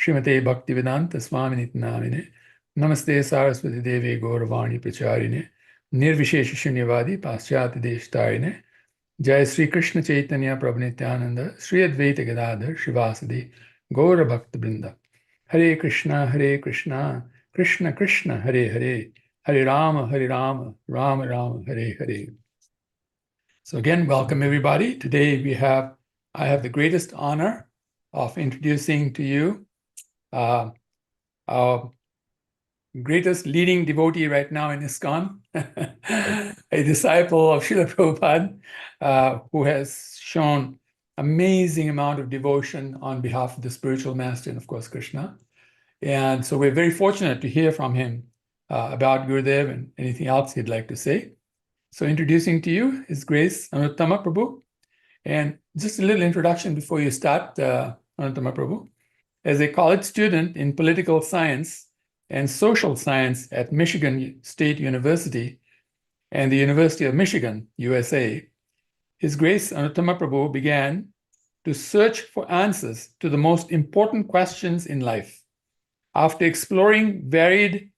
Srimate Bhaktivedanta Swami Namine. Namaste Saraswati Devi Gauravani Pracharine. Nirvishesha Shunyavadi Paschati Deshtarine. Jai Sri Krishna Chaitanya Prabhu Nityananda. Sri Advaita Gadadhar Shivasadi Gaura Bhakta Brinda. Hare Krishna, Krishna Krishna, Hare Hare. Hare Rama, Rama Rama, Hare Hare. So again, welcome everybody. Today I have the greatest honor of introducing to you our greatest leading devotee right now in ISKCON, a disciple of Srila Prabhupada, who has shown amazing amount of devotion on behalf of the spiritual master and of course Krishna. And so we're very fortunate to hear from him about Gurudev and anything else he'd like to say. So introducing to you His Grace Anuttama Prabhu. And just a little introduction before you start, Anuttama Prabhu. As a college student in political science and social science at Michigan State University and the University of Michigan, USA, His Grace Anuttama Prabhu began to search for answers to the most important questions in life. After exploring varied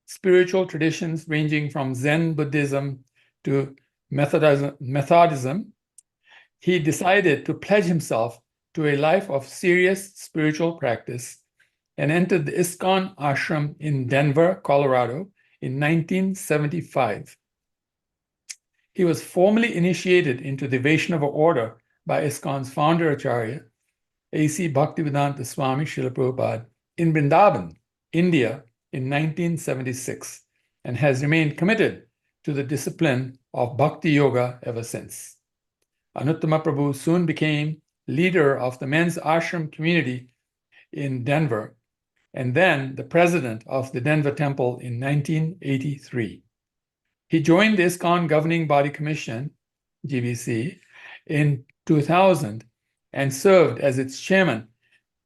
spiritual traditions ranging from Zen Buddhism to Methodism, he decided to pledge himself to a life of serious spiritual practice and entered the ISKCON ashram in Denver, Colorado in 1975. He was formally initiated into the Vaishnava order by ISKCON's founder Acharya, A.C. Bhaktivedanta Swami Srila Prabhupada, in Vrindavan, India in 1976, and has remained committed to the discipline of Bhakti Yoga ever since. Anuttama Prabhu soon became leader of the men's ashram community in Denver, and then the president of the Denver Temple in 1983. He joined the ISKCON Governing Body Commission, GBC, in 2000 and served as its chairman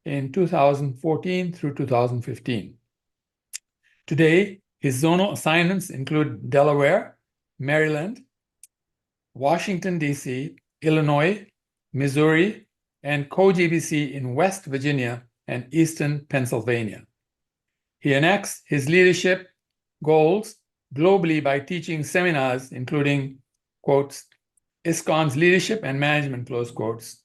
in 2014 through 2015. Today, his zonal assignments include Delaware, Maryland, Washington, D.C., Illinois, Missouri, and co-GBC in West Virginia and Eastern Pennsylvania. He enacts his leadership goals globally by teaching seminars, including, quotes, ISKCON's Leadership and Management, close quotes,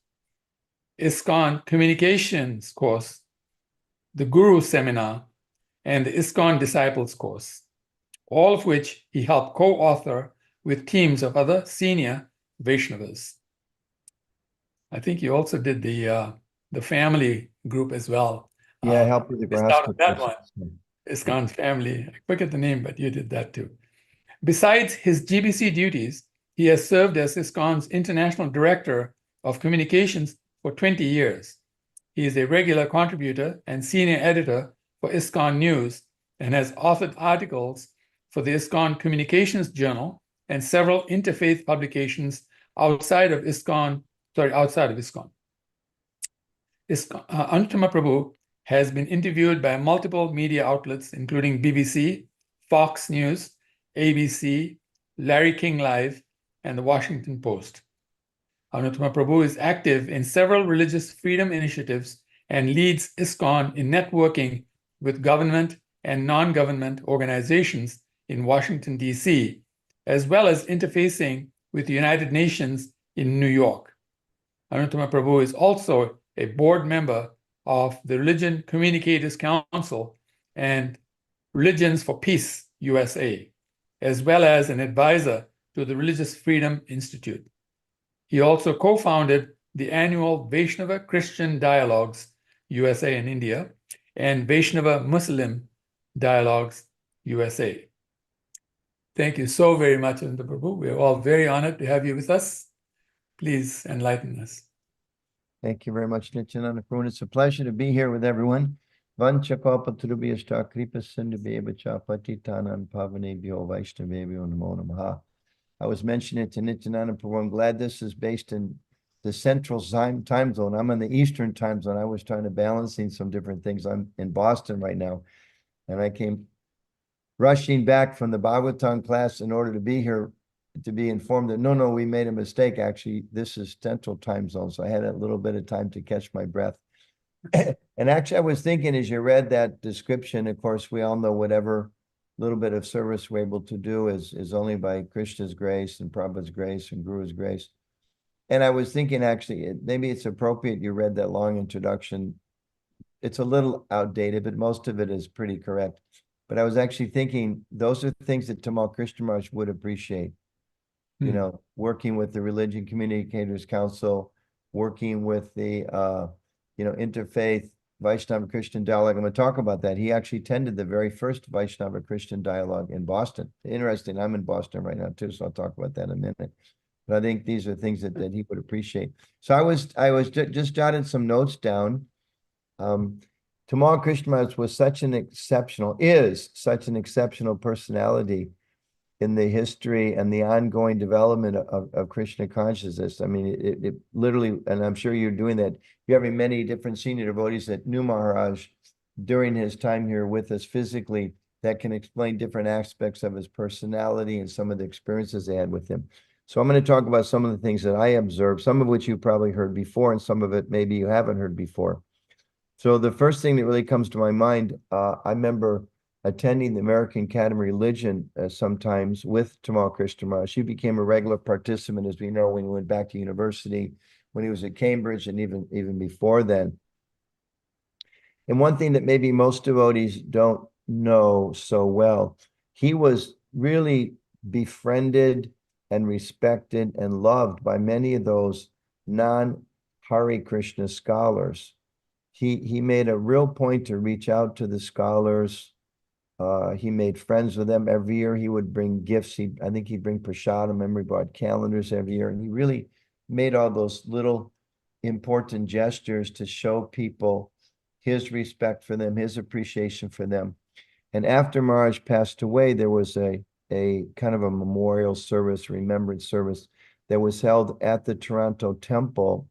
ISKCON Communications course, the Guru Seminar, and the ISKCON Disciples course, all of which he helped co-author with teams of other senior Vaishnavas. I think you also did the family group as well. Yeah, I helped with the Grahasta. That one, ISKCON's family. I forget the name, but you did that too. Besides his GBC duties, he has served as ISKCON's International Director of Communications for 20 years. He is a regular contributor and senior editor for ISKCON News and has authored articles for the ISKCON Communications Journal and several interfaith publications outside of ISKCON. Anuttama Prabhu has been interviewed by multiple media outlets, including BBC, Fox News, ABC, Larry King Live, and the Washington Post. Anuttama Prabhu is active in several religious freedom initiatives and leads ISKCON in networking with government and non-government organizations in Washington, D.C., as well as interfacing with the United Nations in New York. Anuttama Prabhu is also a board member of the Religion Communicators Council and Religions for Peace USA, as well as an advisor to the Religious Freedom Institute. He also co-founded the annual Vaishnava Christian Dialogues USA and India and Vaishnava Muslim Dialogues USA. Thank you so very much, Anuttama Prabhu. We are all very honored to have you with us. Please enlighten us. Thank you very much, Nityananda Prabhu. It's a pleasure to be here with everyone. Vanchakalpatarubhyashta kripa sindhubheva cha patitanam pavanebhyo vaishnavebhyo namo namaha. I was mentioning it to Nityananda Prabhu. I'm glad this is based in the central time zone. I'm in the eastern time zone. I was trying to balancing some different things. I'm in Boston right now, and I came rushing back from the Bhagavatam class in order to be here to be informed that, no, we made a mistake. Actually, this is central time zone. So I had a little bit of time to catch my breath. And actually, I was thinking as you read that description, of course, we all know whatever little bit of service we're able to do is only by Krishna's grace and Prabhupada's grace and Guru's grace. And I was thinking, actually, maybe it's appropriate you read that long introduction. It's a little outdated, but most of it is pretty correct. But I was actually thinking those are things that Tamal Krishna Maharaj would appreciate. You know, working with the Religion Communicators Council, working with the Interfaith Vaishnava Christian Dialogue. I'm going to talk about that. He actually attended the very first Vaishnava Christian Dialogue in Boston. Interesting. I'm in Boston right now too, so I'll talk about that in a minute. But I think these are things that he would appreciate. So I was just jotted some notes down. Tamal Krishna Maharaj is such an exceptional personality in the history and the ongoing development of Krishna consciousness. I mean, it literally, and I'm sure you're doing that. You're having many different senior devotees that knew Maharaj during his time here with us physically that can explain different aspects of his personality and some of the experiences they had with him. So I'm going to talk about some of the things that I observed, some of which you probably heard before, and some of it maybe you haven't heard before. So the first thing that really comes to my mind, I remember attending the American Academy of Religion sometimes with Tamal Krishna Maharaj. He became a regular participant, as we know, when he went back to university, when he was at Cambridge, and even before then. And one thing that maybe most devotees don't know so well, he was really befriended and respected and loved by many of those non-Hare Krishna scholars. He made a real point to reach out to the scholars. He made friends with them every year. He would bring gifts. I think he'd bring prasadam. He brought calendars every year. And he really made all those little important gestures to show people his respect for them, his appreciation for them. And after Maharaj passed away, there was a kind of a memorial service, remembrance service that was held at the Toronto Temple.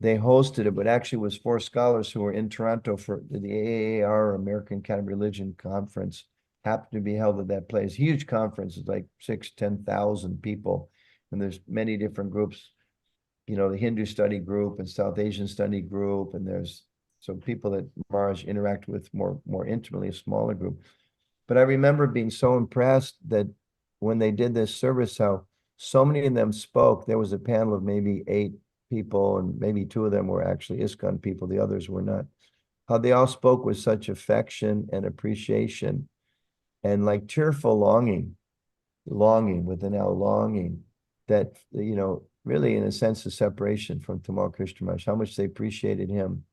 They hosted it, but actually it was 4 scholars who were in Toronto for the AAR, American Academy of Religion Conference, happened to be held at that place. Huge conference, it's like 10,000 people. And there's many different groups, you know, the Hindu study group and South Asian study group. And there's some people that Maharaj interact with more intimately, a smaller group. But I remember being so impressed that when they did this service, how so many of them spoke. There was a panel of maybe 8 people, and maybe 2 of them were actually ISKCON people, the others were not. How they all spoke with such affection and appreciation and like tearful longing with an L, longing that, you know, really in a sense of separation from Tamal Krishna Maharaj, how much they appreciated him,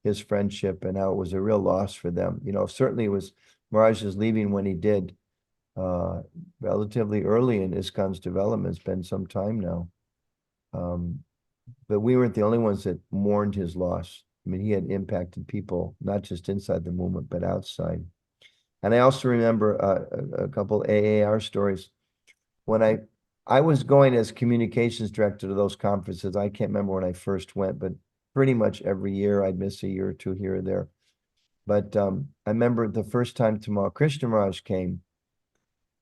his friendship, and how it was a real loss for them. You know, certainly it was Maharaj's leaving when he did, relatively early in ISKCON's development. It's been some time now. But we weren't the only ones that mourned his loss. I mean, he had impacted people, not just inside the movement, but outside. And I also remember a couple AAR stories. When I was going as communications director to those conferences, I can't remember when I first went, but pretty much every year I'd miss a year or 2 here or there. But I remember the first time Tamal Krishna Maharaj came,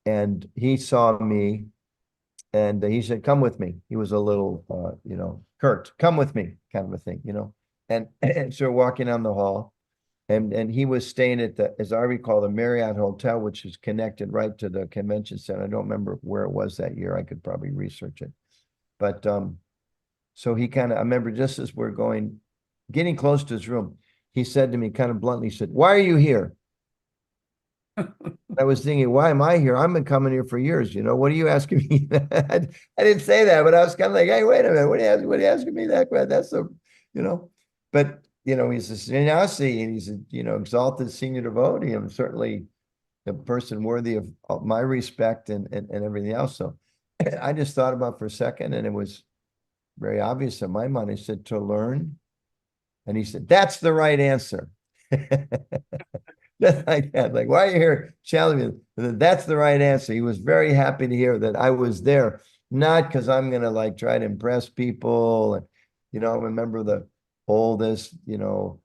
and he saw me, and he said, "Come with me." He was a little, curt, "Come with me," kind of a thing, you know. And so walking down the hall, and he was staying at the, as I recall, the Marriott Hotel, which is connected right to the convention center. I don't remember where it was that year. I could probably research it. But so he kind of, I remember just as we're getting close to his room, he said to me kind of bluntly, he said, "Why are you here?" I was thinking, why am I here? I've been coming here for years. You know, what are you asking me? I didn't say that, but I was kind of like, hey, wait a minute. What are you asking me that? That's so, you know, but, you know, he's a sannyasi and he's a, you know, exalted senior devotee and certainly a person worthy of my respect and everything else. So I just thought about for a second, and it was very obvious in my mind. I said, to learn. And he said, that's the right answer. Like that, like, why are you here challenging me? That's the right answer. He was very happy to hear that I was there, not because I'm gonna like try to impress people. And you know, remember the oldest, you know,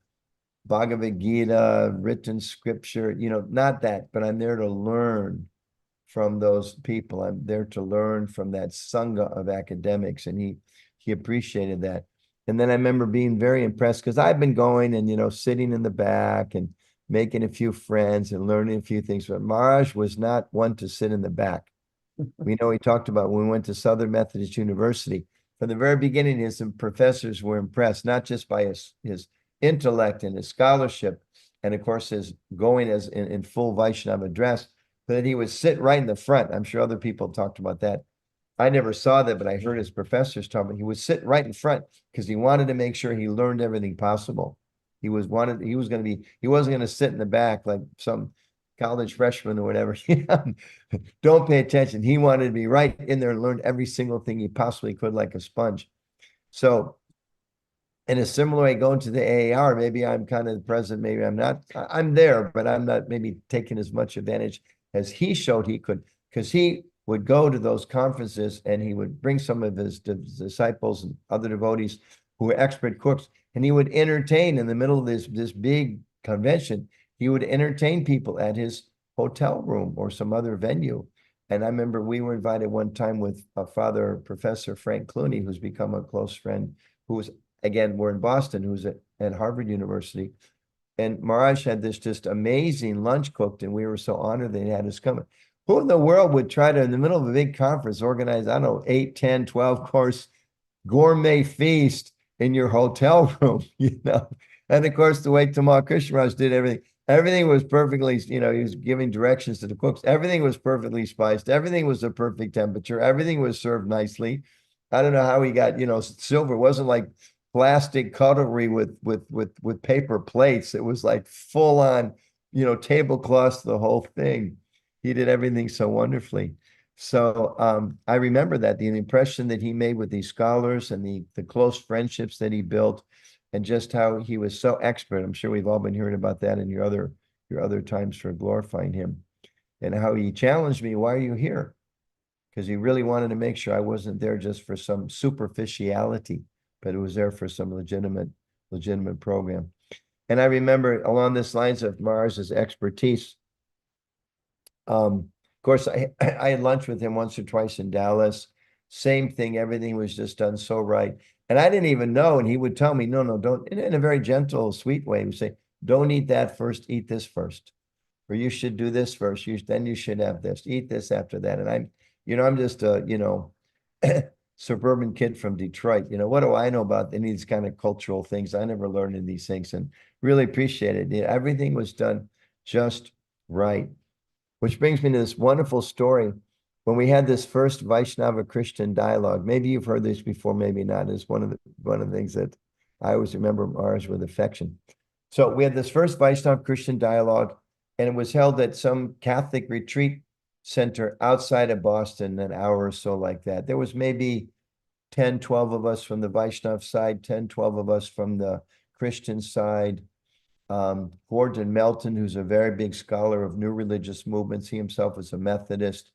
Bhagavad Gita, written scripture, you know, not that, but I'm there to learn from those people. I'm there to learn from that sangha of academics, and he appreciated that. And then I remember being very impressed because I've been going and, sitting in the back and making a few friends and learning a few things. But Maharaj was not one to sit in the back. We know he talked about when we went to Southern Methodist University. From the very beginning, his professors were impressed, not just by his intellect and his scholarship, and of course, his going as in full Vaishnava dress, but that he would sit right in the front. I'm sure other people talked about that. I never saw that, but I heard his professors talk about he would sit right in front because he wanted to make sure he learned everything possible. He wasn't going to sit in the back like some college freshman or whatever. Don't pay attention. He wanted to be right in there and learn every single thing he possibly could like a sponge. So in a similar way, going to the AAR, maybe I'm kind of present, maybe I'm not. I'm there, but I'm not maybe taking as much advantage as he showed he could, because he would go to those conferences and he would bring some of his disciples and other devotees who were expert cooks, and he would entertain in the middle of this big convention. He would entertain people at his hotel room or some other venue. And I remember we were invited one time with Father Professor Frank Clooney, who's become a close friend, who was, again, we're in Boston, who's at Harvard University. And Maharaj had this just amazing lunch cooked, and we were so honored they had us come. Who in the world would try to, in the middle of a big conference, organize, I don't know, 8, 10, 12 course gourmet feast in your hotel room, And of course, the way Tamal Krishna did everything was perfectly, he was giving directions to the cooks. Everything was perfectly spiced. Everything was a perfect temperature. Everything was served nicely. I don't know how he got, silver. It wasn't like plastic cutlery with paper plates. It was like full on, tablecloths, the whole thing. He did everything so wonderfully. So I remember that the impression that he made with these scholars and the close friendships that he built, and just how he was so expert. I'm sure we've all been hearing about that in your other times for glorifying him, and how he challenged me. Why are you here? Because he really wanted to make sure I wasn't there just for some superficiality, but it was there for some legitimate program. And I remember along this lines of Maharaj's expertise. Of course, I had lunch with him once or twice in Dallas. Same thing. Everything was just done so right. And I didn't even know. And he would tell me, no, don't, in a very gentle, sweet way. He would say, don't eat that first, eat this first. Or you should do this first. Then you should have this, eat this after that. And I'm just a, suburban kid from Detroit. What do I know about any of these kind of cultural things? I never learned in these things, and really appreciate it. Everything was done just right. Which brings me to this wonderful story. When we had this first Vaishnava Christian dialogue, maybe you've heard this before, maybe not, is one of the things that I always remember Maharaj with affection. So we had this first Vaishnava Christian dialogue, and it was held at some Catholic retreat center outside of Boston, an hour or so like that. There was maybe 10, 12 of us from the Vaishnava side, 10, 12 of us from the Christian side. Gordon Melton, who's a very big scholar of new religious movements. He himself was a Methodist.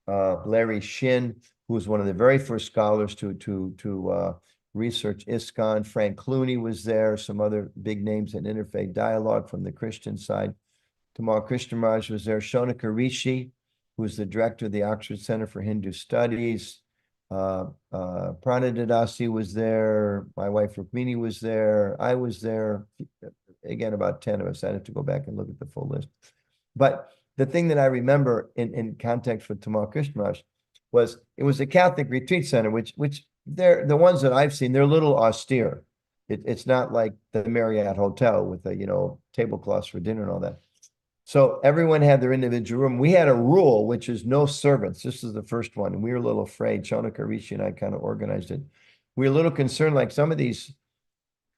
Larry Shin, who was one of the very first scholars to research ISKCON. Frank Clooney was there. Some other big names in interfaith dialogue from the Christian side. Tamal Krishna Maharaj was there. Shonaka Rishi, who was the director of the Oxford Center for Hindu Studies. Dasi was there. My wife Rukmini was there. I was there. Again, about 10 of us. I'd have to go back and look at the full list. But the thing that I remember in context with Tamal Krishna Maharaj was it was a Catholic retreat center, which they're the ones that I've seen, they're a little austere. It's not like the Marriott Hotel with the tablecloths for dinner and all that. So everyone had their individual room. We had a rule, which is no servants. This is the first one. And we were a little afraid. Shonaka Rishi and I kind of organized it. We were a little concerned, like some of these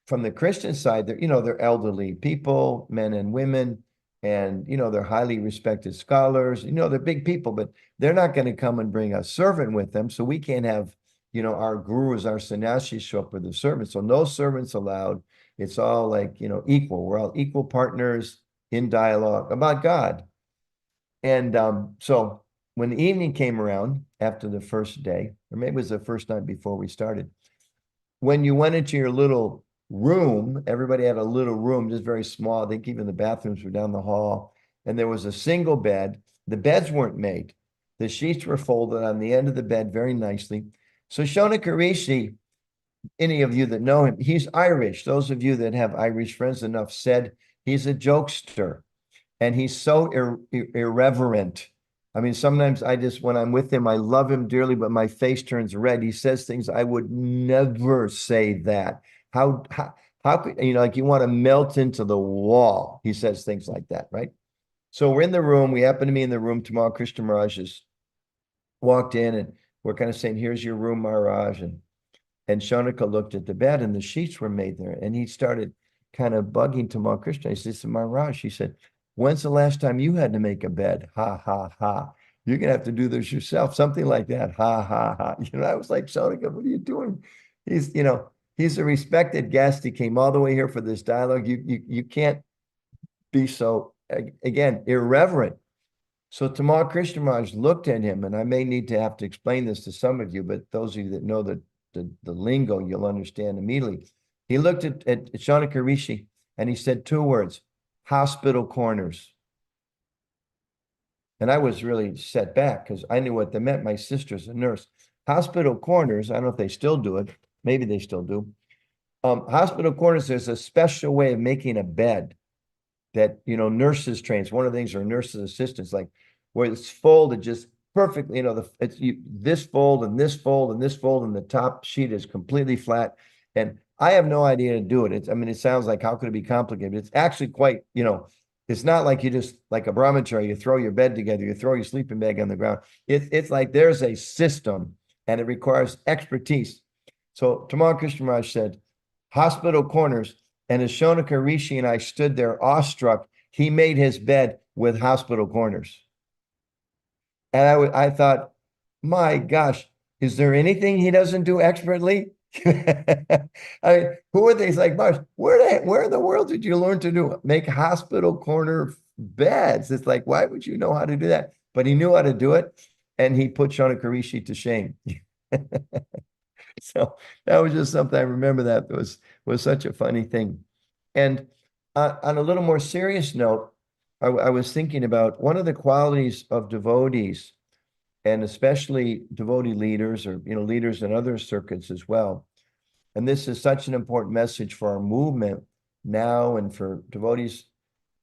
from the Christian side, they're elderly people, men and women, and, they're highly respected scholars. They're big people, but they're not going to come and bring a servant with them. So we can't have, our gurus, our sannyasis show up with the servants. So no servants allowed. It's all like, equal. We're all equal partners in dialogue about God. And so when the evening came around after the first day, or maybe it was the first night before we started, when you went into your little room, everybody had a little room, just very small. I think even the bathrooms were down the hall. And there was a single bed. The beds weren't made. The sheets were folded on the end of the bed very nicely. So Shonaka Rishi any of you that know him, he's Irish. Those of you that have Irish friends, enough said, he's a jokester, and he's so irreverent. I mean, sometimes when I'm with him, I love him dearly, but my face turns red. He says things I would never say that. How could, like you want to melt into the wall. He says things like that, right? So we're in the room. We happen to be in the room. Tamal Krishna Maharaj just walked in, and we're kind of saying, here's your room, Maharaj. And Shonika looked at the bed, and the sheets were made there. And he started kind of bugging Tamal Krishna. He said, Maharaj, he said, when's the last time you had to make a bed? Ha, ha, ha. You're going to have to do this yourself. Something like that. Ha, ha, ha. I was like, Shonika, what are you doing? He's a respected guest. He came all the way here for this dialogue. You can't be so, again, irreverent. So Tamal Krishna Maharaj looked at him, and I may need to have to explain this to some of you, but those of you that know the lingo, you'll understand immediately. He looked at Shonika Rishi, and he said 2 words, hospital corners. And I was really set back because I knew what they meant. My sister's a nurse. Hospital corners, I don't know if they still do it. Maybe they still do. Hospital corners, there's a special way of making a bed that, nurses train. One of the things are nurses' assistants, like where it's folded just perfectly, this fold and this fold and this fold, and the top sheet is completely flat. And I have no idea to do it. It sounds like, how could it be complicated? It's actually quite, it's not like you just, like a brahmachari, you throw your bed together, you throw your sleeping bag on the ground. It's like there's a system, and it requires expertise. So Tamal Krishna Maharaj said, hospital corners. And as Shonika Rishi and I stood there awestruck, he made his bed with hospital corners. And I thought, my gosh, is there anything he doesn't do expertly? I mean, who are these? Like, Mars, where in the world did you learn to make hospital corner beds? It's like, why would you know how to do that? But he knew how to do it, and he put Shonika Rishi to shame. So that was just something I remember that was such a funny thing. And on a little more serious note, I was thinking about one of the qualities of devotees, and especially devotee leaders, or leaders in other circuits as well. And this is such an important message for our movement now, and for devotees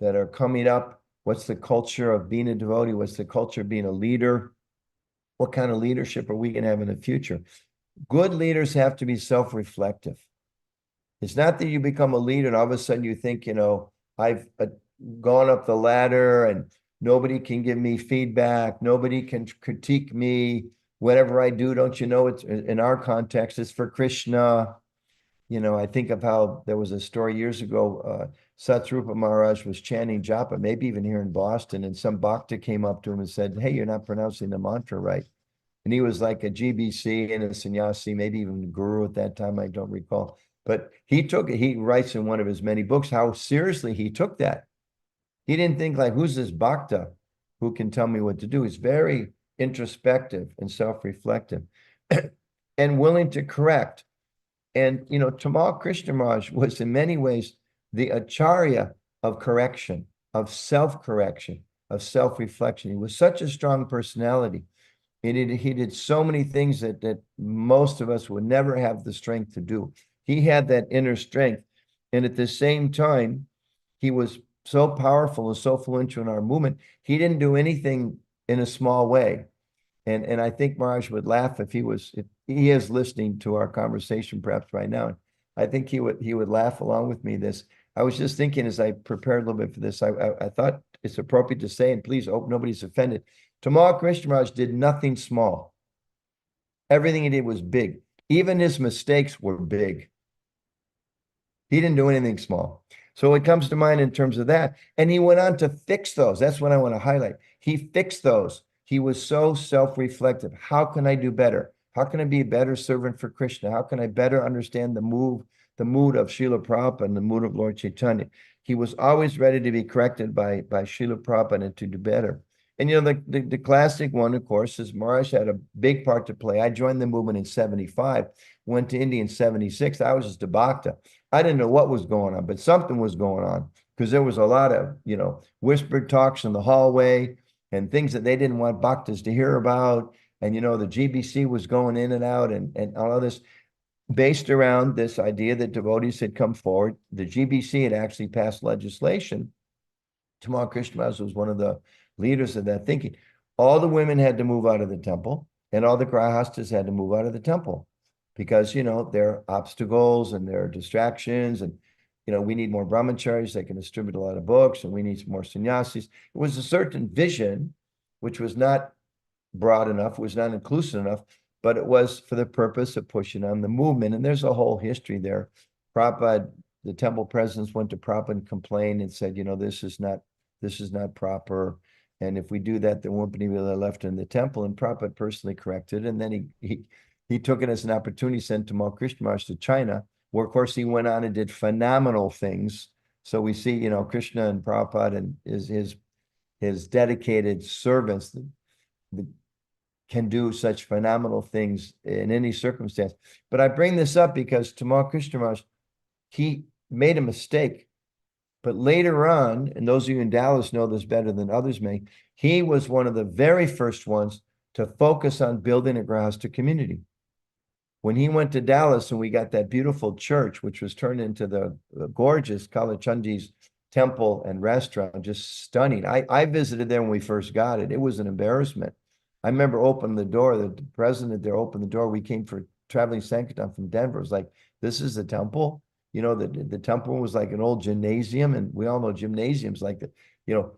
that are coming up. What's the culture of being a devotee? What's the culture of being a leader? What kind of leadership are we going to have in the future? Good leaders have to be self-reflective. It's not that you become a leader and all of a sudden you think, I've gone up the ladder and nobody can give me feedback. Nobody can critique me. Whatever I do, don't you know, it's in our context, it's for Krishna. I think of how there was a story years ago, Satsrupa Maharaj was chanting japa, maybe even here in Boston, and some bhakta came up to him and said, hey, you're not pronouncing the mantra right. And he was like a GBC and a sannyasi, maybe even a guru at that time, I don't recall. But he writes in one of his many books how seriously he took that. He didn't think like, who's this bhakta who can tell me what to do? He's very introspective and self-reflective and willing to correct. And, Tamal Krishna Maharaj was in many ways the acharya of correction, of self-correction, of self-reflection. He was such a strong personality. He did so many things that most of us would never have the strength to do. He had that inner strength. And at the same time, he was so powerful and so influential in our movement. He didn't do anything in a small way. And I think Maharaj would laugh if he is listening to our conversation perhaps right now. I think he would laugh along with me this. I was just thinking as I prepared a little bit for this, I thought it's appropriate to say, and please hope nobody's offended, Tamal Krishna Maharaj did nothing small. Everything he did was big. Even his mistakes were big. He didn't do anything small. So it comes to mind in terms of that. And he went on to fix those. That's what I want to highlight. He fixed those. He was so self-reflective. How can I do better? How can I be a better servant for Krishna? How can I better understand the mood of Srila Prabhupada and the mood of Lord Chaitanya? He was always ready to be corrected by Srila Prabhupada and to do better. And the classic one, of course, is Maharaj had a big part to play. I joined the movement in 75, went to India in 76. I was just a bhakta. I didn't know what was going on, but something was going on because there was a lot of, whispered talks in the hallway and things that they didn't want bhaktas to hear about. And, the GBC was going in and out and all of this. based around this idea that devotees had come forward. The GBC had actually passed legislation. Tamal Krishna Maharaj was one of the leaders of that thinking. All the women had to move out of the temple, and all the grahastas had to move out of the temple because, there are obstacles and there are distractions, and, we need more brahmacharis that can distribute a lot of books, and we need more sannyasis. It was a certain vision, which was not broad enough, it was not inclusive enough, but it was for the purpose of pushing on the movement. And there's a whole history there. Prabhupada, the temple presidents went to Prabhupada and complained and said, this is not proper. And if we do that, there won't be any left in the temple. And Prabhupada personally corrected. And then he took it as an opportunity, sent Tamal Krishna Maharaj to China, where of course he went on and did phenomenal things. So we see, Krishna and Prabhupada and his dedicated servants that can do such phenomenal things in any circumstance. But I bring this up because Tamal Krishna Maharaj, he made a mistake. But later on, and those of you in Dallas know this better than others may, he was one of the very first ones to focus on building a Grahasta community. When he went to Dallas and we got that beautiful church, which was turned into the gorgeous Kalachandi's temple and restaurant, just stunning. I visited there when we first got it. It was an embarrassment. I remember opening the door, the president there opened the door. We came for traveling Sankirtan from Denver. It was like, this is the temple? The temple was like an old gymnasium, and we all know gymnasiums like the,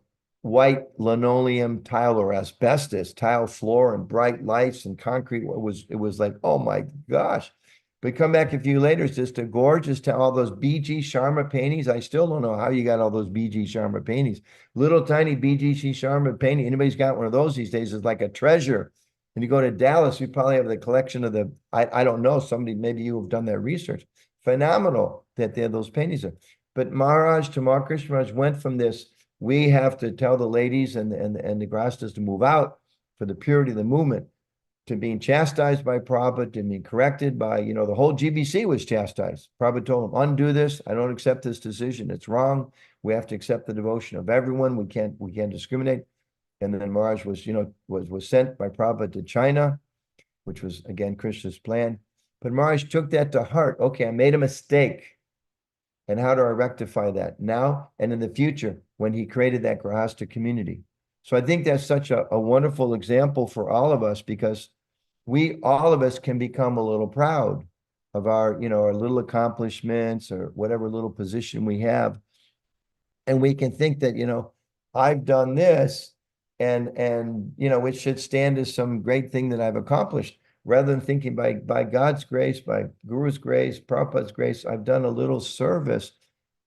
white linoleum tile or asbestos tile floor and bright lights and concrete. It was like, oh my gosh. But come back a few later, it's just a gorgeous town. All those BG Sharma paintings. I still don't know how you got all those BG Sharma paintings. Little tiny BG Sharma painting. Anybody's got one of those these days is like a treasure. And you go to Dallas, we probably have the collection of I don't know, somebody, maybe you have done that research. Phenomenal that they have those paintings there. But Maharaj, Tamal Krishna Maharaj went from this, we have to tell the ladies and the Grastas to move out for the purity of the movement, to being chastised by Prabhupada, to being corrected by, the whole GBC was chastised. Prabhupada told them, undo this. I don't accept this decision. It's wrong. We have to accept the devotion of everyone. We can't discriminate. And then Maharaj was, was sent by Prabhupada to China, which was, again, Krishna's plan. But Maharaj took that to heart. Okay, I made a mistake. And how do I rectify that now and in the future when he created that Grahasta community? So I think that's such a wonderful example for all of us, because all of us can become a little proud of our, our little accomplishments or whatever little position we have. And we can think that, I've done this and it should stand as some great thing that I've accomplished, rather than thinking by God's grace, by Guru's grace, Prabhupada's grace, I've done a little service,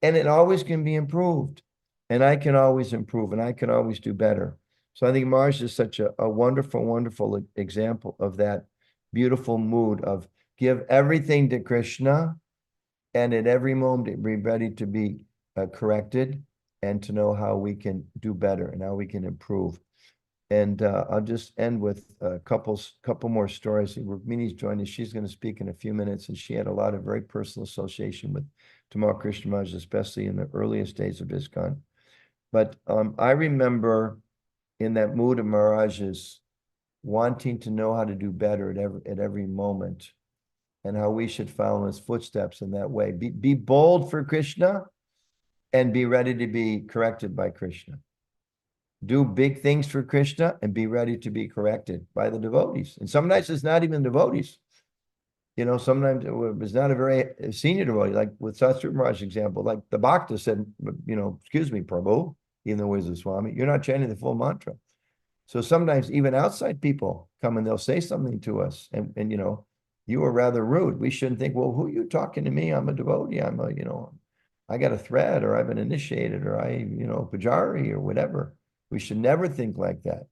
and it always can be improved. And I can always improve, and I can always do better. So I think Maharaj is such a wonderful, wonderful example of that beautiful mood of give everything to Krishna, and at every moment be ready to be corrected and to know how we can do better and how we can improve. And I'll just end with a couple more stories. Rukmini's joined us. She's going to speak in a few minutes, and she had a lot of very personal association with Tamal Krishna Maharaj, especially in the earliest days of ISKCON. But I remember in that mood of Maharaj's wanting to know how to do better at every moment, and how we should follow his footsteps in that way. Be bold for Krishna and be ready to be corrected by Krishna. Do big things for Krishna and be ready to be corrected by the devotees. And sometimes it's not even devotees. Sometimes it's not a very senior devotee, like with Satsrupa Maharaj's example, like the Bhakta said, excuse me, Prabhu, even though he's a Swami, you're not chanting the full mantra. So sometimes even outside people come and they'll say something to us, and you are rather rude. We shouldn't think, well, who are you talking to me? I'm a devotee. I got a thread, or I've been initiated, or Pujari or whatever. We should never think like that.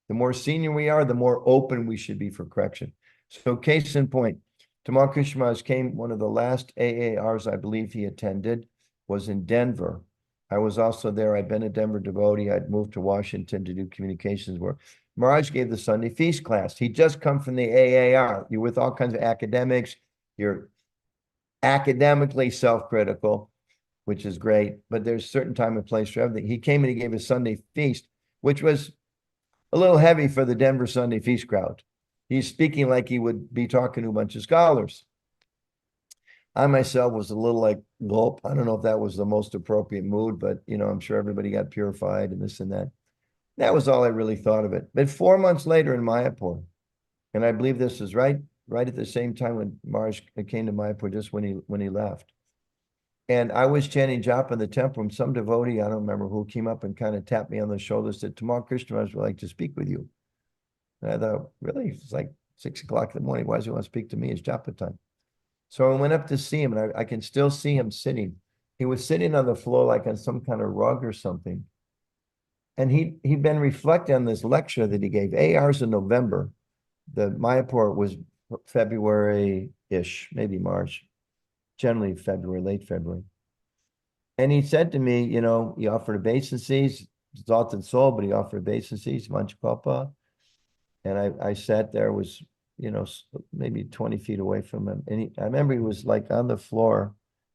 The more senior we are, the more open we should be for correction. So case in point, Tamal Krishna Maharaj came, one of the last AARs I believe he attended was in Denver. I was also there. I'd been a Denver devotee. I'd moved to Washington to do communications work. Maharaj gave the Sunday feast class. He'd just come from the AAR. You're with all kinds of academics. You're academically self-critical, which is great, but there's a certain time and place for everything. He came and he gave a Sunday feast, which was a little heavy for the Denver Sunday feast crowd. He's speaking like he would be talking to a bunch of scholars. I myself was a little like gulp. I don't know if that was the most appropriate mood, but I'm sure everybody got purified and this and that. That was all I really thought of it. But 4 months later in Mayapur, and I believe this is right at the same time when Maharaj came to Mayapur, just when he left. And I was chanting japa in the temple, and some devotee, I don't remember who, came up and kind of tapped me on the shoulder, said, Tamal, Krishna Maharaj would like to speak with you. And I thought, really? It's like 6 o'clock in the morning. Why does he want to speak to me? It's japa time. So I went up to see him, and I can still see him sitting. He was sitting on the floor like on some kind of rug or something. And he'd been reflecting on this lecture that he gave. AR's in November. The Mayapur was February-ish, maybe March, generally February, late February. And he said to me, he offered obeisances, exalted soul, but he offered obeisances, Manchakalpa. And I sat there, was, maybe 20 feet away from him. And I remember he was like on the floor,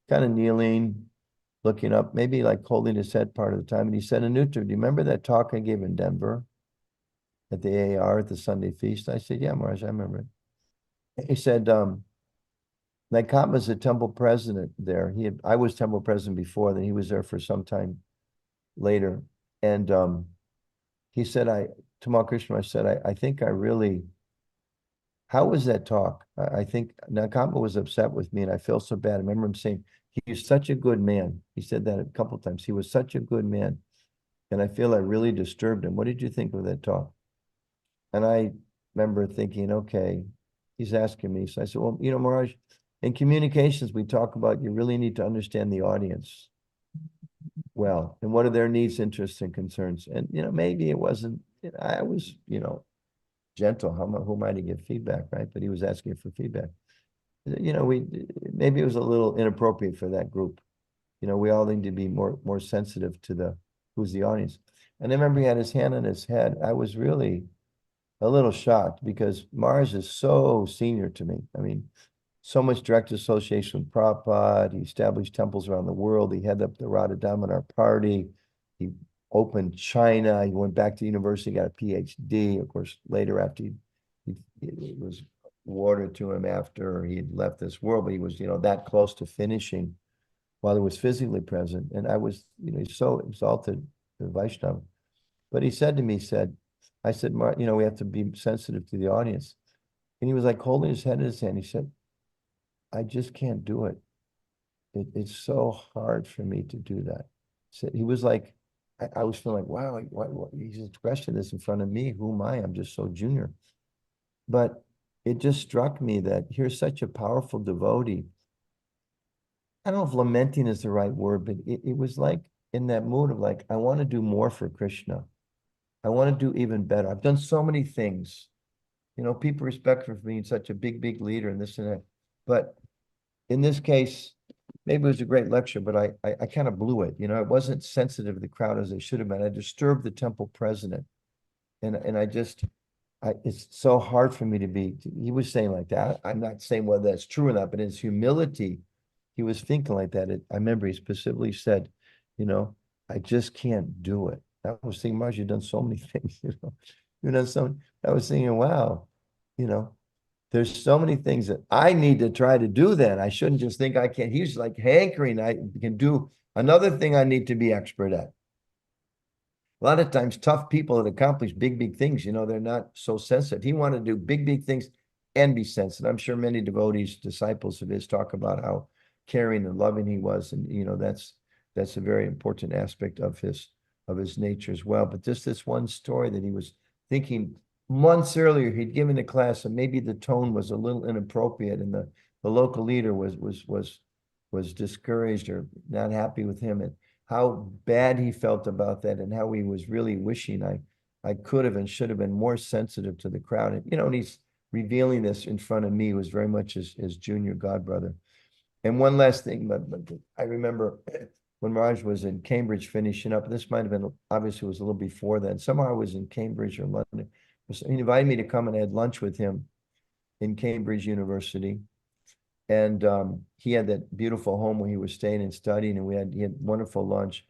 kind of kneeling, looking up, maybe like holding his head part of the time. And he said, Anuttama, do you remember that talk I gave in Denver at the AAR at the Sunday feast? I said, yeah, Maharaj, I remember it. He said, Naikatma's the temple president there. I was temple president before, then he was there for some time later. And he said, Tamal Krishna, I said, I think I really, how was that talk? I think Naikatma was upset with me and I feel so bad. I remember him saying, he's such a good man. He said that a couple of times. He was such a good man. And I feel I really disturbed him. What did you think of that talk? And I remember thinking, okay, he's asking me. So I said, well, Maharaj, in communications, we talk about you really need to understand the audience well, and what are their needs, interests, and concerns. And, maybe it wasn't, I was, gentle. Who am I to give feedback, right? But he was asking for feedback. Maybe it was a little inappropriate for that group. We all need to be more sensitive to who's the audience. And I remember he had his hand on his head. I was really a little shocked because Maharaj is so senior to me. I mean, so much direct association with Prabhupada. He established temples around the world. He headed up the Radha Damodar party. He opened China. He went back to university, got a PhD. Of course, later after it was awarded to him after he had left this world, but he was, that close to finishing while he was physically present. And I was, he's so exalted, the Vaishnava. But he said to me, I said, we have to be sensitive to the audience. And he was like holding his head in his hand. He said, I just can't do it. It's so hard for me to do that. So he was like, I was feeling like, wow, what, he's expressing this in front of me. Who am I? I'm just so junior. But it just struck me that here's such a powerful devotee. I don't know if lamenting is the right word, but it was like in that mood of like, I want to do more for Krishna. I want to do even better. I've done so many things. People respect me for being such a big leader and this and that. But in this case, maybe it was a great lecture, but I kind of blew it. I wasn't sensitive to the crowd as I should have been. I disturbed the temple president. And it's so hard for me to be, he was saying like that. I'm not saying whether that's true or not, but in his humility, he was thinking like that. I remember he specifically said, I just can't do it. I was thinking, Marge, you've done so many things, You've done so, I was thinking, wow, there's so many things that I need to try to do then. I shouldn't just think I can't. He's like hankering, I can do another thing I need to be expert at. A lot of times tough people that accomplish big things, they're not so sensitive. He wanted to do big things and be sensitive. I'm sure many devotees, disciples of his talk about how caring and loving he was. And, that's a very important aspect of his nature as well. But just this one story that he was thinking months earlier, he'd given a class and maybe the tone was a little inappropriate and the local leader was discouraged or not happy with him and how bad he felt about that and how he was really wishing I could have and should have been more sensitive to the crowd. And, and he's revealing this in front of me, who was very much his junior godbrother. And one last thing, but I remember when Maharaj was in Cambridge finishing up, this might have been, obviously it was a little before then. Somehow I was in Cambridge or London. He invited me to come and I had lunch with him in Cambridge University. And he had that beautiful home where he was staying and studying, and he had wonderful lunch.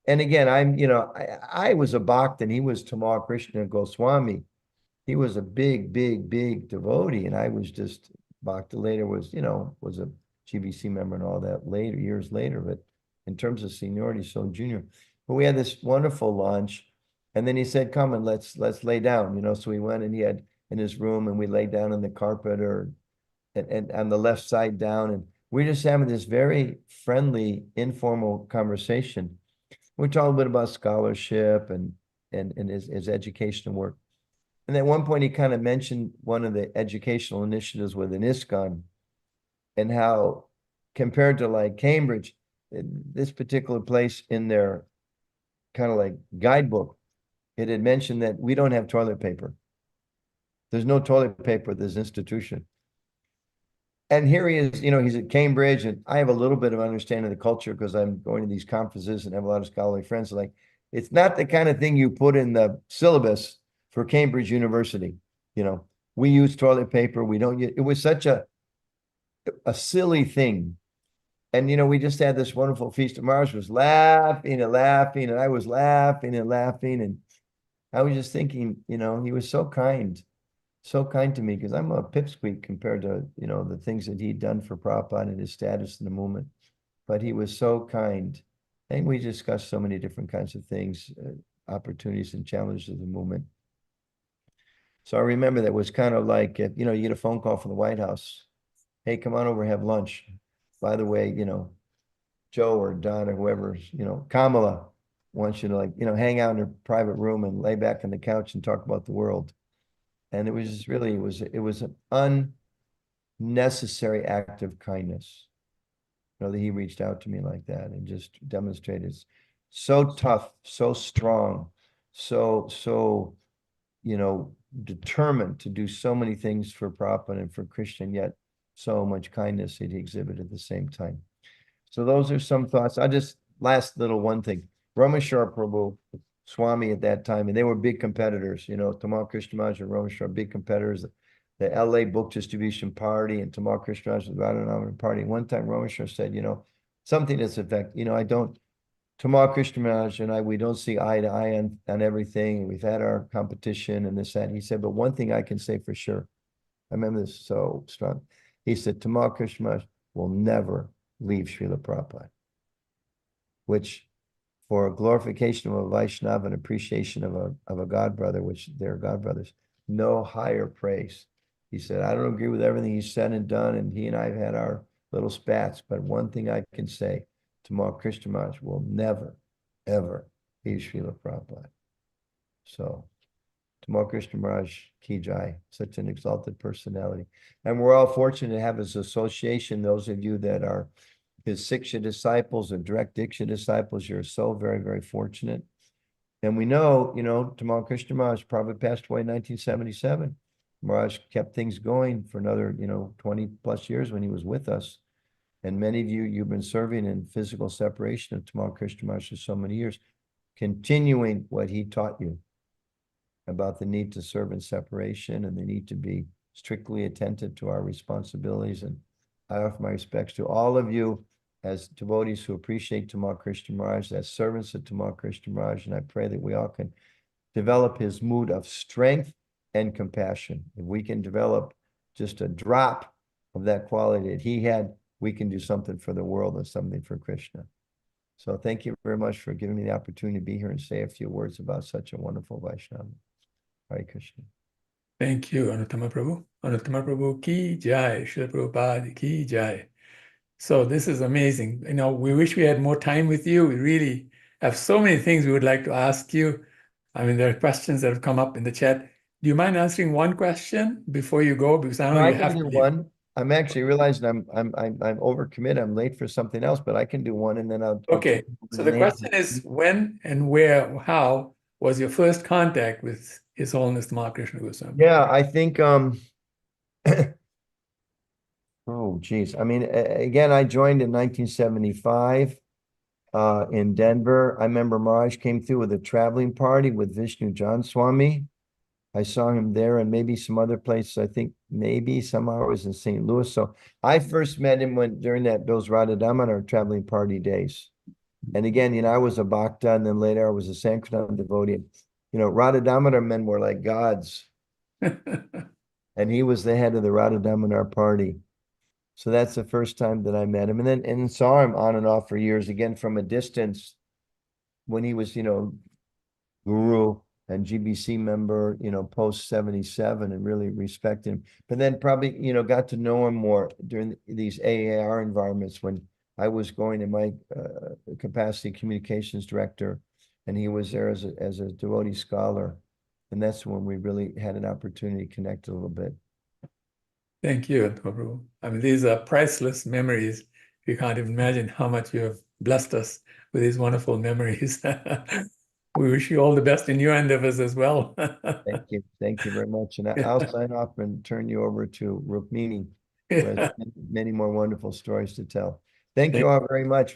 And again, I was a Bhakt and he was Tamal Krishna Goswami. He was a big devotee, and I was just Bhakta later was a GBC member and all that later, years later, but in terms of seniority, so junior. But we had this wonderful lunch, and then he said, come and let's lay down, you know. So we went and he had in his room and we laid down on the carpet and on the left side down, and we're just having this very friendly, informal conversation. We talked a little bit about scholarship and his educational work. And at one point, he kind of mentioned one of the educational initiatives within ISKCON and how, compared to like Cambridge, this particular place in their kind of like guidebook, it had mentioned that we don't have toilet paper. There's no toilet paper at this institution. And here he is, you know, he's at Cambridge, and I have a little bit of understanding of the culture because I'm going to these conferences and have a lot of scholarly friends. Like, it's not the kind of thing you put in the syllabus for Cambridge University. You know, we use toilet paper. We don't use, it was such a silly thing. And, you know, we just had this wonderful feast. And Maharaj was laughing and laughing, and I was laughing and laughing. And I was just thinking, you know, he was so kind to me, because I'm a pipsqueak compared to, you know, the things that he'd done for Prabhupada and his status in the movement. But he was so kind. And we discussed so many different kinds of things, opportunities and challenges of the movement. So I remember that was kind of like, you know, you get a phone call from the White House. Hey, come on over, have lunch. By the way, you know, Joe or Don or whoever, you know, Kamala wants you to, like, you know, hang out in her private room and lay back on the couch and talk about the world. And it was just really, it was an unnecessary act of kindness. You know, that he reached out to me like that and just demonstrated so tough, so strong, so, you know, determined to do so many things for Prabhupada and for Krishna, and yet so much kindness that he exhibited at the same time. So those are some thoughts. I just, last little one thing, Rameshwar Prabhu, Swami at that time, and they were big competitors, you know, Tamal Krishna Maharaj and Rameshwar, big competitors. The LA Book Distribution Party and Tamal Krishna Maharaj, the Radhanama Party. One time Rameshwar said, you know, something to this effect, you know, Tamal Krishna Maharaj and I, we don't see eye to eye on everything. We've had our competition and this, that. And he said, but one thing I can say for sure, I remember this so strong. He said, Tamal Krishna Maharaj will never leave Srila Prabhupada, which, for a glorification of a Vaishnava and appreciation of a God brother, which they're God brothers, no higher praise. He said, I don't agree with everything he's said and done, and he and I have had our little spats, but one thing I can say, Tamal Krishna Maharaj will never, ever leave Srila Prabhupada. So, Tamal Krishna Maharaj Ki Jai, such an exalted personality. And we're all fortunate to have his association. Those of you that are his Siksha disciples or direct Diksha disciples, you're so very, very fortunate. And we know, you know, Tamal Krishna Maharaj probably passed away in 1977. Maharaj kept things going for another, you know, 20 plus years when he was with us. And many of you, you've been serving in physical separation of Tamal Krishna Maharaj for so many years, continuing what he taught you about the need to serve in separation and the need to be strictly attentive to our responsibilities. And I offer my respects to all of you as devotees who appreciate Tamal Krishna Maharaj, as servants of Tamal Krishna Maharaj, and I pray that we all can develop his mood of strength and compassion. If we can develop just a drop of that quality that he had, we can do something for the world and something for Krishna. So thank you very much for giving me the opportunity to be here and say a few words about such a wonderful Vaishnava. Hare Krishna. Thank you, Anuttama Prabhu. Anuttama Prabhu Ki Jai, Srila Prabhupada Ki Jai. So this is amazing. You know, we wish we had more time with you. We really have so many things we would like to ask you. I mean, there are questions that have come up in the chat. Do you mind answering one question before you go? Because I know I you can have do to leave. one. I'm actually realizing I'm overcommitted. I'm late for something else, but I can do one, and then I'll Okay. So the question is, when and where, how was your first contact with His Holiness Tamal Krishna Goswami? Yeah, I think oh geez. I mean, again, I joined in 1975 in Denver. I remember Maharaj came through with a traveling party with Vishnu John Swami. I saw him there and maybe some other places. I think maybe somehow it was in St. Louis. So I first met him during those Radha-damodar traveling party days. And again, you know, I was a Bhakta, and then later I was a Sankirtan devotee. You know, Radha-damodar men were like gods. And he was the head of the Radha-damodar party. So that's the first time that I met him, and then saw him on and off for years, again from a distance, when he was, guru and GBC member, post 77, and really respect him. But then probably, got to know him more during these AAR environments when I was going in my capacity communications director, and he was there as a devotee scholar. And that's when we really had an opportunity to connect a little bit. Thank you, Prabhu. I mean, these are priceless memories. You can't even imagine how much you have blessed us with these wonderful memories. We wish you all the best in your endeavors as well. Thank you. Thank you very much. And I'll sign off and turn you over to Rukmini, who has many more wonderful stories to tell. Thank you all very much.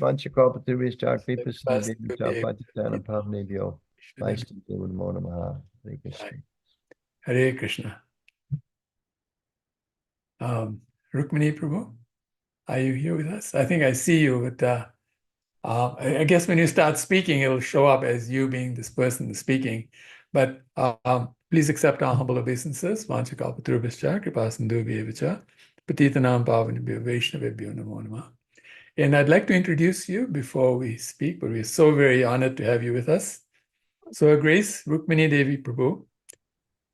Hare Krishna. Rukmini Prabhu, are you here with us? I think I see you, but I guess when you start speaking, it'll show up as you being this person speaking. But please accept our humble obeisances. Vanchakalpatarubhascha, kripasindhubhyevacha, patitanam pavanebhyo vaishnavebhyo namo namah. And I'd like to introduce you before we speak, but we're so very honored to have you with us. So Her Grace Rukmini Devi Prabhu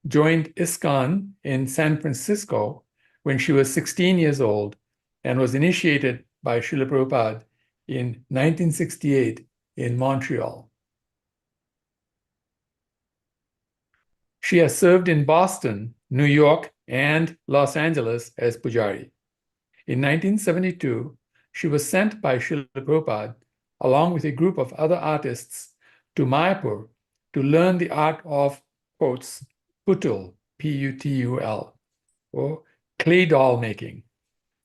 joined ISKCON in San Francisco when she was 16 years old and was initiated by Srila Prabhupada in 1968 in Montreal. She has served in Boston, New York, and Los Angeles as Pujari. In 1972, she was sent by Srila Prabhupada, along with a group of other artists, to Mayapur to learn the art of, quotes, putul, P-U-T-U-L, or clay doll making,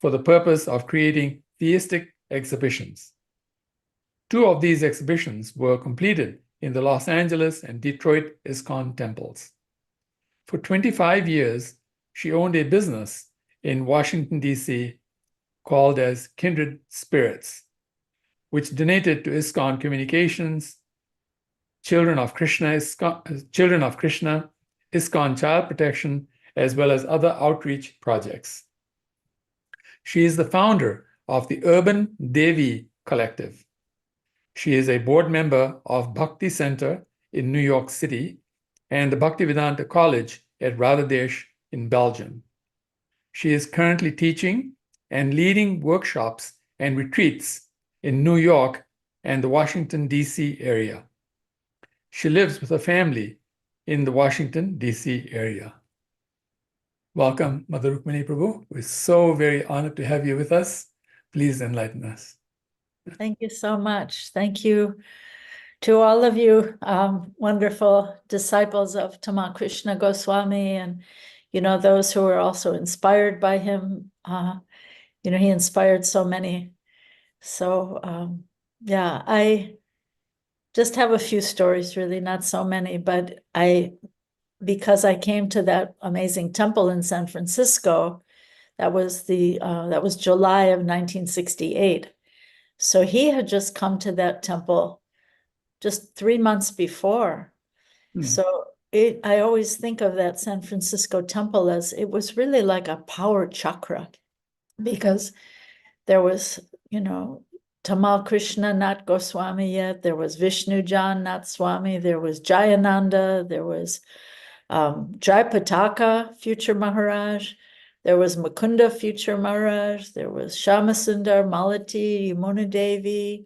for the purpose of creating theistic exhibitions. 2 of these exhibitions were completed in the Los Angeles and Detroit ISKCON temples. For 25 years, she owned a business in Washington, D.C. called as Kindred Spirits, which donated to ISKCON Communications, Children of Krishna, ISKCON Child Protection, as well as other outreach projects. She is the founder of the Urban Devi Collective. She is a board member of Bhakti Center in New York City and the Bhaktivedanta College at Radhadesh in Belgium. She is currently teaching and leading workshops and retreats in New York and the Washington, D.C. area. She lives with her family in the Washington, D.C. area. Welcome, Mother Rukmini Prabhu. We're so very honored to have you with us. Please enlighten us. Thank you so much. Thank you to all of you, wonderful disciples of Tamal Krishna Goswami, and those who were also inspired by him. He inspired so many. So yeah, I just have a few stories, really, not so many, but because I came to that amazing temple in San Francisco, that was July of 1968. So he had just come to that temple just 3 months before. So I always think of that San Francisco temple as it was really like a power chakra, because there was, Tamal Krishna, not Goswami yet. There was Vishnu Jan, not Swami. There was Jayananda. There was Jaipataka, future Maharaj. There was Mukunda, future Maharaj. There was Shyamasundar, Malati, Yamuna Devi,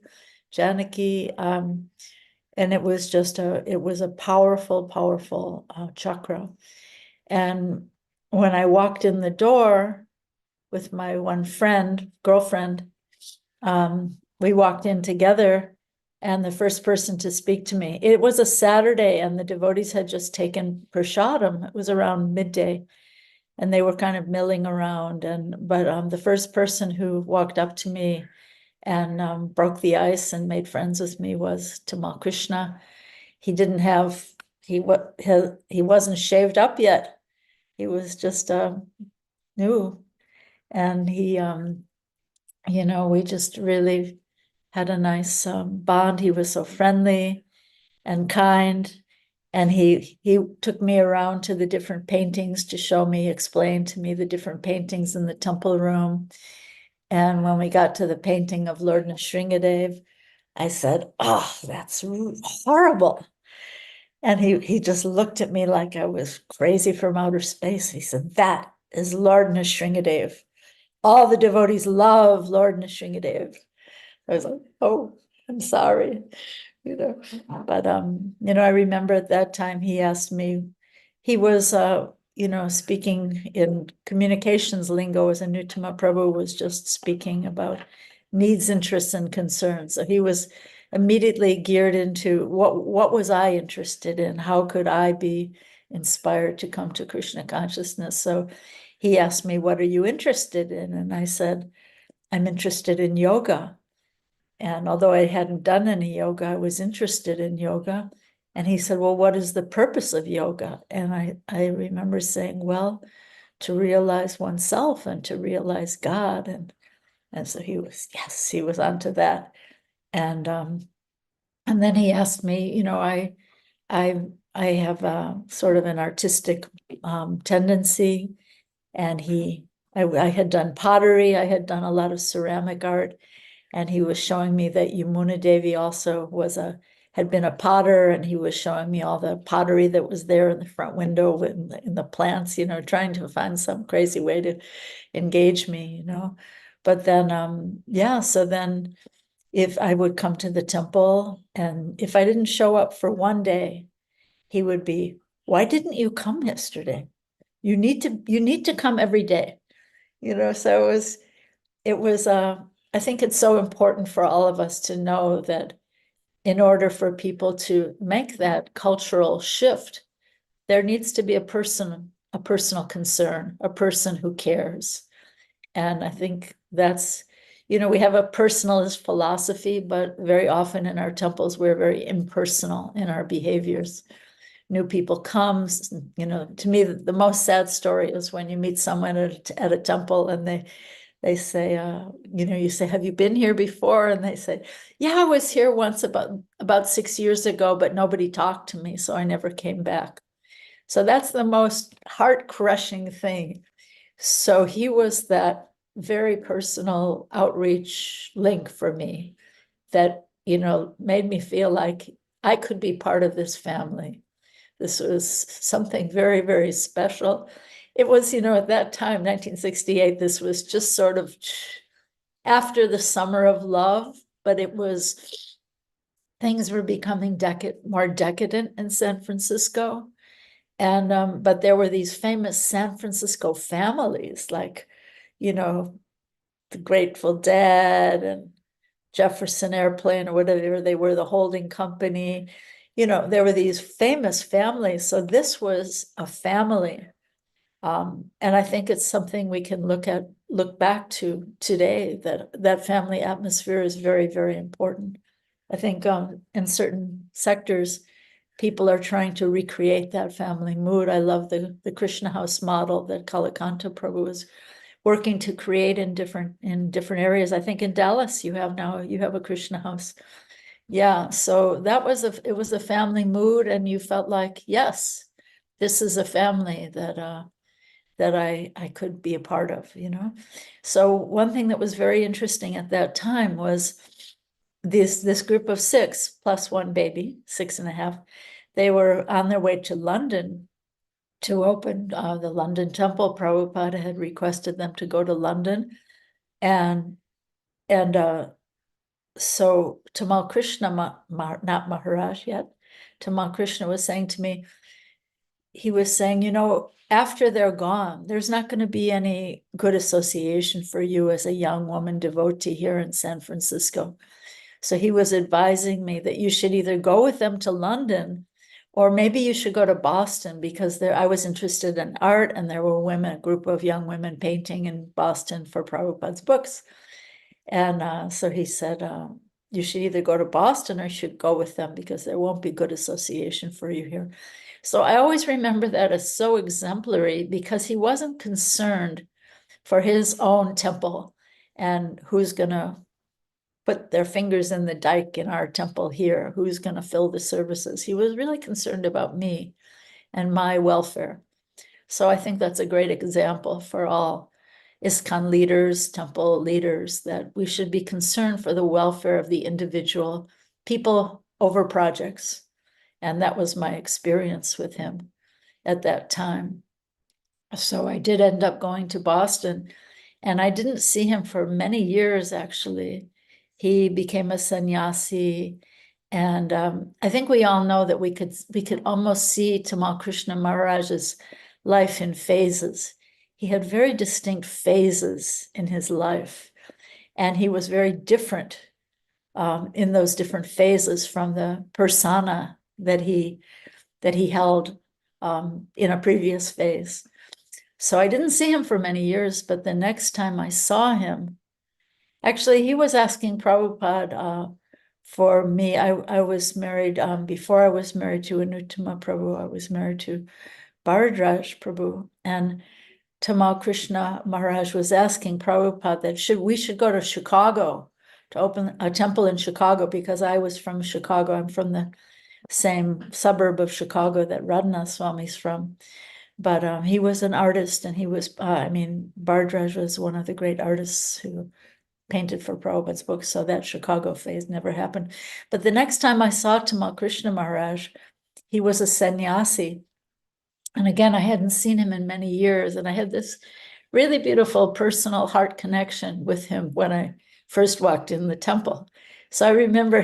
Janaki. And it was just a powerful, powerful chakra. And when I walked in the door with my one girlfriend, we walked in together, and the first person to speak to me, it was a Saturday, and the devotees had just taken prasadam. It was around midday, and they were kind of milling around. But the first person who walked up to me and broke the ice and made friends with me was Tamal Krishna. He wasn't shaved up yet. He was just new, and he, we just really had a nice bond. He was so friendly and kind, and he took me around to the different paintings to explain to me the different paintings in the temple room. And when we got to the painting of Lord Nrsingadev, I said, oh, that's horrible. And he just looked at me like I was crazy from outer space. He said, that is Lord Nrsingadev. All the devotees love Lord Nrsingadev. I was like, oh, I'm sorry, But I remember at that time he asked me, he was speaking in communications lingo as Anuttama Prabhu was just speaking about needs, interests, and concerns. So he was immediately geared into what was I interested in? How could I be inspired to come to Krishna consciousness? So he asked me, what are you interested in? And I said, I'm interested in yoga. And although I hadn't done any yoga, I was interested in yoga. And he said, well, what is the purpose of yoga? And I remember saying, well, to realize oneself and to realize God. And so he was onto that. And then he asked me, I have a sort of an artistic tendency. And I had done pottery, I had done a lot of ceramic art. And he was showing me that Yamuna Devi also had been a potter, and he was showing me all the pottery that was there in the front window in the plants, trying to find some crazy way to engage me, But then, so then if I would come to the temple, and if I didn't show up for one day, he would be, why didn't you come yesterday? You need to come every day, so it was I think it's so important for all of us to know that in order for people to make that cultural shift, there needs to be a personal concern, a person who cares. And I think that's, we have a personalist philosophy, but very often in our temples, we're very impersonal in our behaviors. New people come, to me, the most sad story is when you meet someone at a temple and they say, you say, have you been here before? And they say, yeah, I was here once about 6 years ago, but nobody talked to me, so I never came back. So that's the most heart-crushing thing. So he was that very personal outreach link for me that, made me feel like I could be part of this family. This was something very, very special. It was, at that time, 1968, this was just sort of after the summer of love, but things were becoming more decadent in San Francisco. And, but there were these famous San Francisco families, like, the Grateful Dead and Jefferson Airplane or whatever they were, the holding company. There were these famous families. So this was a family. And I think it's something we can look back to today, that family atmosphere is very, very important. I think in certain sectors, people are trying to recreate that family mood. I love the Krishna house model that Kalakanta Prabhu is working to create in different areas. I think in Dallas, you have a Krishna house. Yeah, so it was a family mood, and you felt like, yes, this is a family that I could be a part of, So one thing that was very interesting at that time was this group of 6 plus one baby, 6.5, they were on their way to London to open the London temple. Prabhupada had requested them to go to London. And so Tamal Krishna, not Maharaj yet, Tamal Krishna was saying to me, he was saying, after they're gone, there's not going to be any good association for you as a young woman devotee here in San Francisco. So he was advising me that you should either go with them to London, or maybe you should go to Boston, because I was interested in art, and there were a group of young women painting in Boston for Prabhupada's books. And so he said, you should either go to Boston or you should go with them, because there won't be good association for you here. So I always remember that as so exemplary, because he wasn't concerned for his own temple and who's going to put their fingers in the dike in our temple here, who's going to fill the services. He was really concerned about me and my welfare. So I think that's a great example for all. ISKCON leaders, temple leaders, that we should be concerned for the welfare of the individual people over projects. And that was my experience with him at that time. So I did end up going to Boston, and I didn't see him for many years, actually. He became a sannyasi. And I think we all know that we could almost see Tamal Krishna Maharaj's life in phases. He had very distinct phases in his life, and he was very different in those different phases from the persona that he held in a previous phase. So I didn't see him for many years, but the next time I saw him, actually, he was asking Prabhupada for me. I was married, before I was married to Anuttama Prabhu, I was married to Bharadraj Prabhu, and Tamal Krishna Maharaj was asking Prabhupada that we should go to Chicago to open a temple in Chicago, because I was from Chicago. I'm from the same suburb of Chicago that Radhanath Swami's from. But he was an artist, and he was, Bharadraj was one of the great artists who painted for Prabhupada's books, so that Chicago phase never happened. But the next time I saw Tamal Krishna Maharaj, he was a sannyasi. And again, I hadn't seen him in many years, and I had this really beautiful personal heart connection with him when I first walked in the temple. So I remember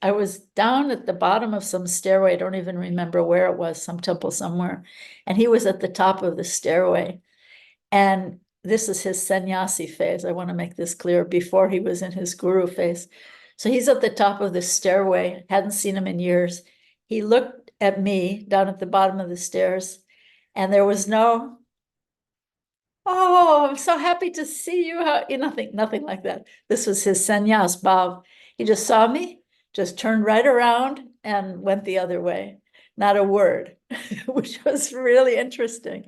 I was down at the bottom of some stairway. I don't even remember where it was, some temple somewhere. And he was at the top of the stairway. And this is his sannyasi phase. I want to make this clear, before he was in his guru phase. So he's at the top of the stairway, hadn't seen him in years. He looked at me down at the bottom of the stairs, and there was no, "Oh, I'm so happy to see you." Nothing like that. This was his sannyas bhav. He just saw me, just turned right around and went the other way. Not a word, which was really interesting.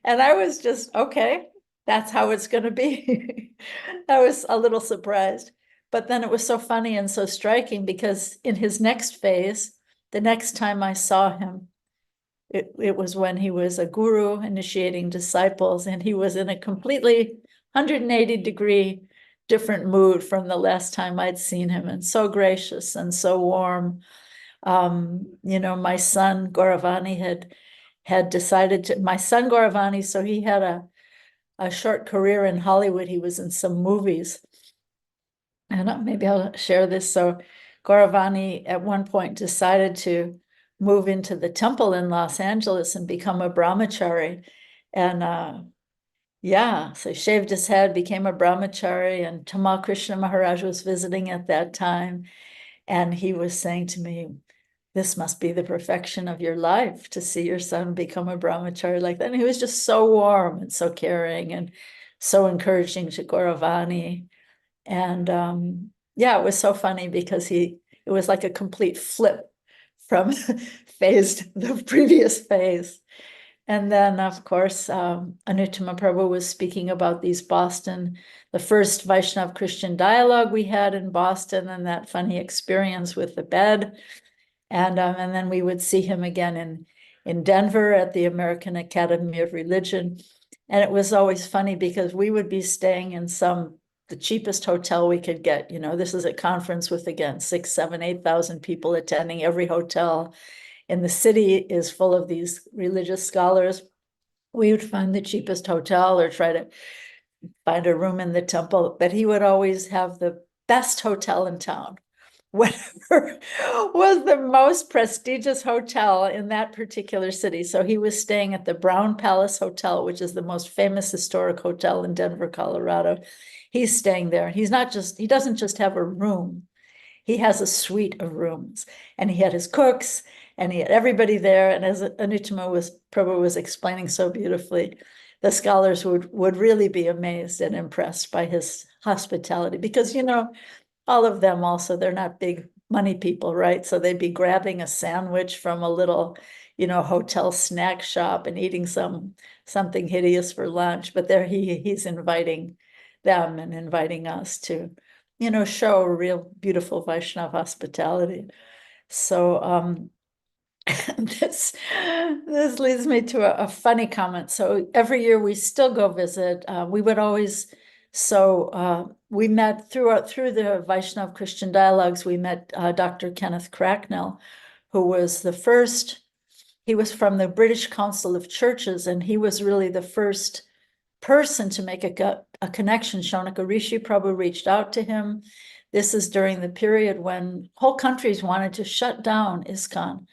And I was just, okay, that's how it's going to be. I was a little surprised. But then it was so funny and so striking, because in his next phase, the next time I saw him, it was when he was a guru initiating disciples, and he was in a completely 180-degree different mood from the last time I'd seen him, and so gracious and so warm. My son Gauravani had decided to, my son Gauravani, so he had a short career in Hollywood. He was in some movies. And maybe I'll share this. So Gauravani at one point decided to move into the temple in Los Angeles and become a brahmachari. And so he shaved his head, became a brahmachari, and Tamal Krishna Maharaj was visiting at that time. And he was saying to me, "This must be the perfection of your life, to see your son become a brahmachari like that." And he was just so warm and so caring and so encouraging to Gauravani. And it was so funny, because it was like a complete flip from the previous phase. And then, of course, Anuttama Prabhu was speaking about the first Vaishnav Christian dialogue we had in Boston, and that funny experience with the bed. And then we would see him again in Denver at the American Academy of Religion. And it was always funny, because we would be staying in the cheapest hotel we could get. This is a conference with, again, 6,000, 7,000, 8,000 people attending. Every hotel in the city is full of these religious scholars. We would find the cheapest hotel or try to find a room in the temple, but he would always have the best hotel in town. Whatever was the most prestigious hotel in that particular city. So he was staying at the Brown Palace Hotel, which is the most famous historic hotel in Denver, Colorado. He's staying there. He doesn't just have a room. He has a suite of rooms, and he had his cooks, and he had everybody there. And as Anuttama Prabhu was explaining so beautifully, the scholars would really be amazed and impressed by his hospitality, because, all of them also, they're not big money people, right? So they'd be grabbing a sandwich from a little, hotel snack shop and eating something hideous for lunch. But there he's inviting them and inviting us to, show real beautiful Vaishnava hospitality. So This leads me to a funny comment. So every year we still go visit. We would always, we met through the Vaishnav Christian Dialogues. We met Dr. Kenneth Cracknell, who was the first. He was from the British Council of Churches, and he was really the first person to make a connection. Shaunaka Rishi Prabhu reached out to him. This is during the period when whole countries wanted to shut down ISKCON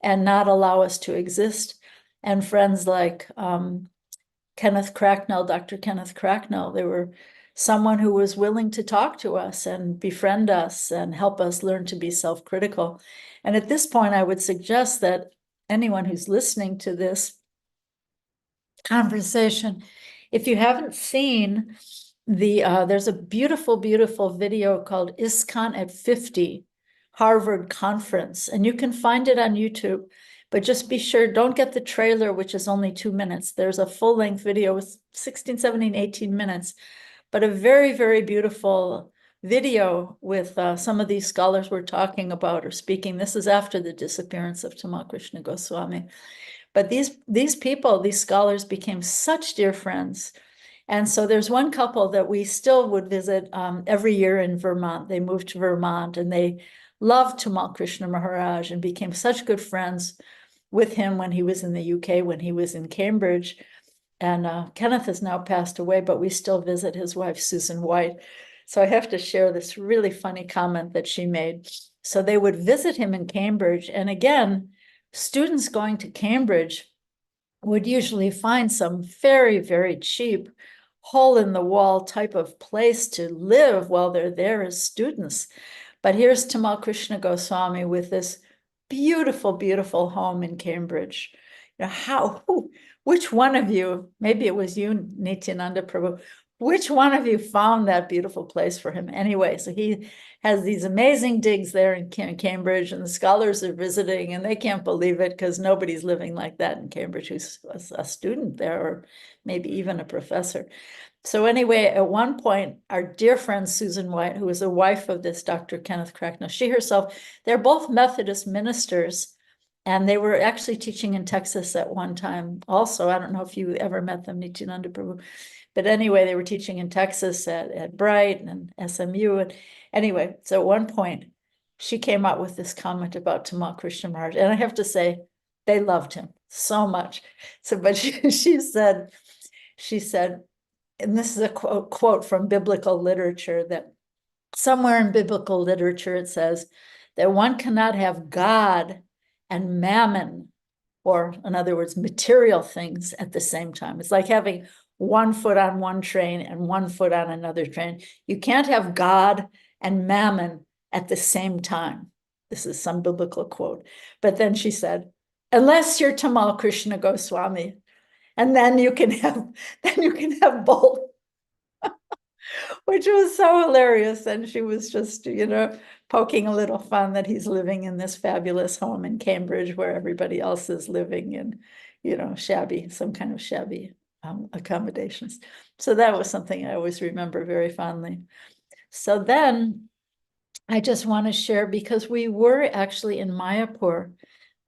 and not allow us to exist. And friends like Kenneth Cracknell, Dr. Kenneth Cracknell, they were someone who was willing to talk to us and befriend us and help us learn to be self-critical. And at this point, I would suggest that anyone who's listening to this conversation, if you haven't seen there's a beautiful, beautiful video called ISKCON at 50, Harvard Conference, and you can find it on YouTube, but just be sure, don't get the trailer, which is only 2 minutes. There's a full-length video with 16, 17, 18 minutes, but a very, very beautiful video with some of these scholars we're talking about or speaking. This is after the disappearance of Tamal Krishna Goswami. But these people, these scholars, became such dear friends. And so there's one couple that we still would visit every year in Vermont. They moved to Vermont and they loved Tamal Krishna Maharaj and became such good friends with him when he was in the UK, when he was in Cambridge. And Kenneth has now passed away, but we still visit his wife, Susan White. So I have to share this really funny comment that she made. So they would visit him in Cambridge. And again, students going to Cambridge would usually find some very, very cheap hole-in-the-wall type of place to live while they're there as students. But here's Tamal Krishna Goswami with this beautiful, beautiful home in Cambridge. You know, which one of you, maybe it was you, Nityananda Prabhu, which one of you found that beautiful place for him anyway? So he has these amazing digs there in Cambridge, and the scholars are visiting, and they can't believe it because nobody's living like that in Cambridge who's a student there, or maybe even a professor. So anyway, at one point, our dear friend Susan White, who was the wife of this Dr. Kenneth Cracknell, she herself, they're both Methodist ministers, and they were actually teaching in Texas at one time also. I don't know if you ever met them, Nityananda Prabhu. But anyway, they were teaching in Texas at Bright and SMU. And anyway, so at one point, she came out with this comment about Tamal Krishna Maharaj. And I have to say, they loved him so much. So, but she said, and this is a quote from biblical literature, that somewhere in biblical literature, it says that one cannot have God and mammon, or in other words, material things at the same time. It's like having one foot on one train and one foot on another train. You can't have God and mammon at the same time. This is some biblical quote. But then she said, unless you're Tamal Krishna Goswami, and then you can have both. Which was so hilarious. And she was just, poking a little fun that he's living in this fabulous home in Cambridge where everybody else is living in, some kind of shabby accommodations. So that was something I always remember very fondly. So then I just want to share, because we were actually in Mayapur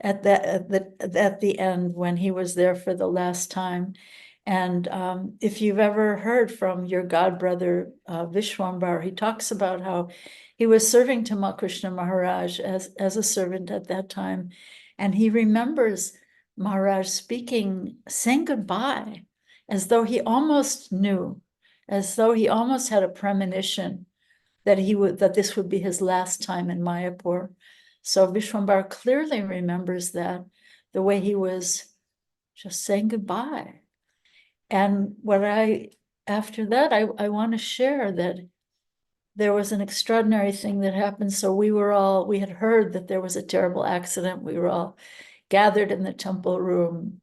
at the end when he was there for the last time. And if you've ever heard from your godbrother, Vishwambar, he talks about how he was serving Tamal Krishna Maharaj as a servant at that time. And he remembers Maharaj saying goodbye, as though he almost knew, as though he almost had a premonition that this would be his last time in Mayapur. So Vishwambar clearly remembers that, the way he was just saying goodbye. And after that, I want to share that there was an extraordinary thing that happened. So we had heard that there was a terrible accident. We were all gathered in the temple room,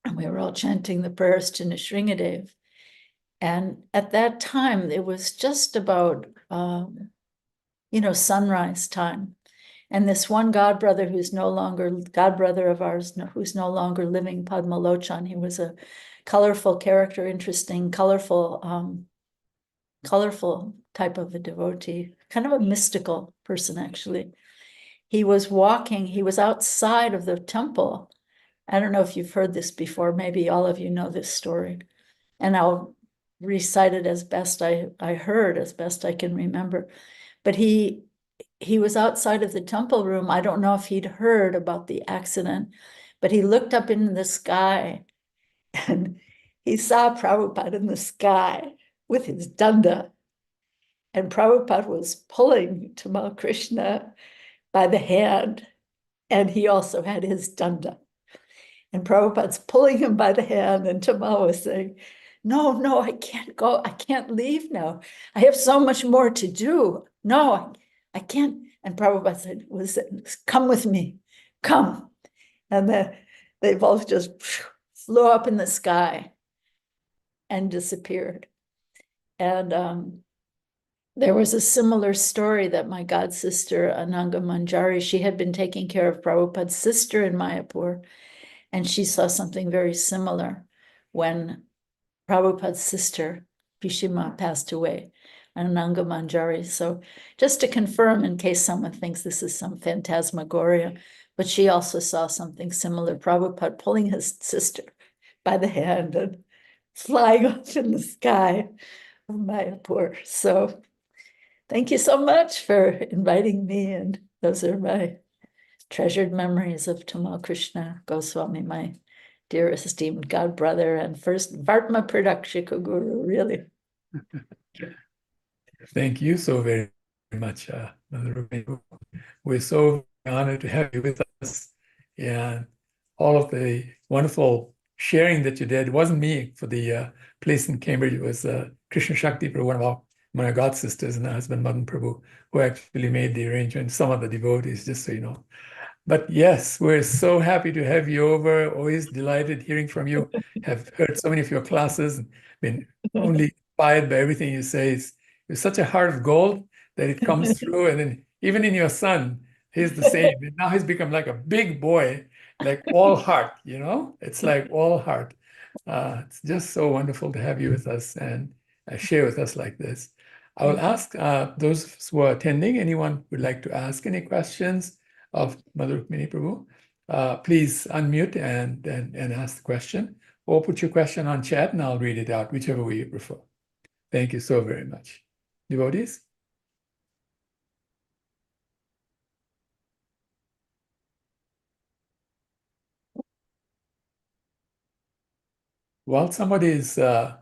and we were all chanting the prayers to Nrsingadev. And at that time, it was just about, sunrise time. And this one godbrother godbrother of ours, who's no longer living, Padmalochan, he was a colorful character, interesting, colorful type of a devotee, kind of a mystical person, actually. he was walking, he was outside of the temple. I don't know if you've heard this before, maybe all of you know this story. And I'll recite it as best I heard, as best I can remember. But he was outside of the temple room. I don't know if he'd heard about the accident, but he looked up in the sky and he saw Prabhupada in the sky with his danda. And Prabhupada was pulling Tamal Krishna by the hand, and he also had his danda. And Prabhupada's pulling him by the hand, and Tamal was saying, no, I can't go. I can't leave now. I have so much more to do. No, I can't. And Prabhupada said, come with me, come. And then they both just flew up in the sky and disappeared. And there was a similar story that my god sister, Ananga Manjari, she had been taking care of Prabhupada's sister in Mayapur, and she saw something very similar when Prabhupada's sister, Pishima, passed away, Ananga Manjari. So just to confirm, in case someone thinks this is some phantasmagoria, but she also saw something similar, Prabhupada pulling his sister by the hand and flying up in the sky of Mayapur. So thank you so much for inviting me, and those are my treasured memories of Tamal Krishna Goswami, my dear esteemed god brother and first Vartma Pradakshika Guru, really. Thank you so very much, Mother Rukmini. We're so honored to have you with us, and all of the wonderful sharing that you did. It wasn't me for the place in Cambridge. It was Krishna Shakti Prabhu, one of our god sisters and her husband Madan Prabhu, who actually made the arrangement. Some of the devotees, just so you know. But yes, we're so happy to have you over. Always delighted hearing from you. Have heard so many of your classes and been only inspired by everything you say. You're such a heart of gold that it comes through. And then even in your son, he's the same. And now he's become like a big boy, like all heart, It's like all heart. It's just so wonderful to have you with us and share with us like this. I will ask those who are attending, anyone who would like to ask any questions of Mother Rukmini Prabhu, please unmute and ask the question, or put your question on chat and I'll read it out, whichever way you prefer. Thank you so very much. Devotees? While somebody is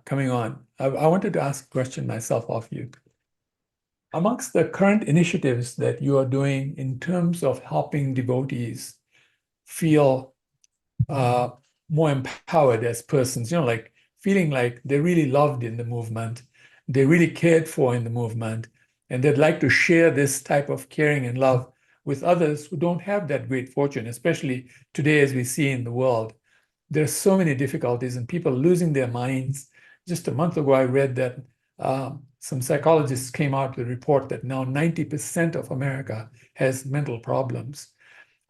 coming on, I wanted to ask a question myself of you. Amongst the current initiatives that you are doing in terms of helping devotees feel more empowered as persons, like feeling like they're really loved in the movement, they're really cared for in the movement, and they'd like to share this type of caring and love with others who don't have that great fortune, especially today as we see in the world. There's so many difficulties and people losing their minds. Just a month ago, I read that some psychologists came out with a report that now 90% of America has mental problems.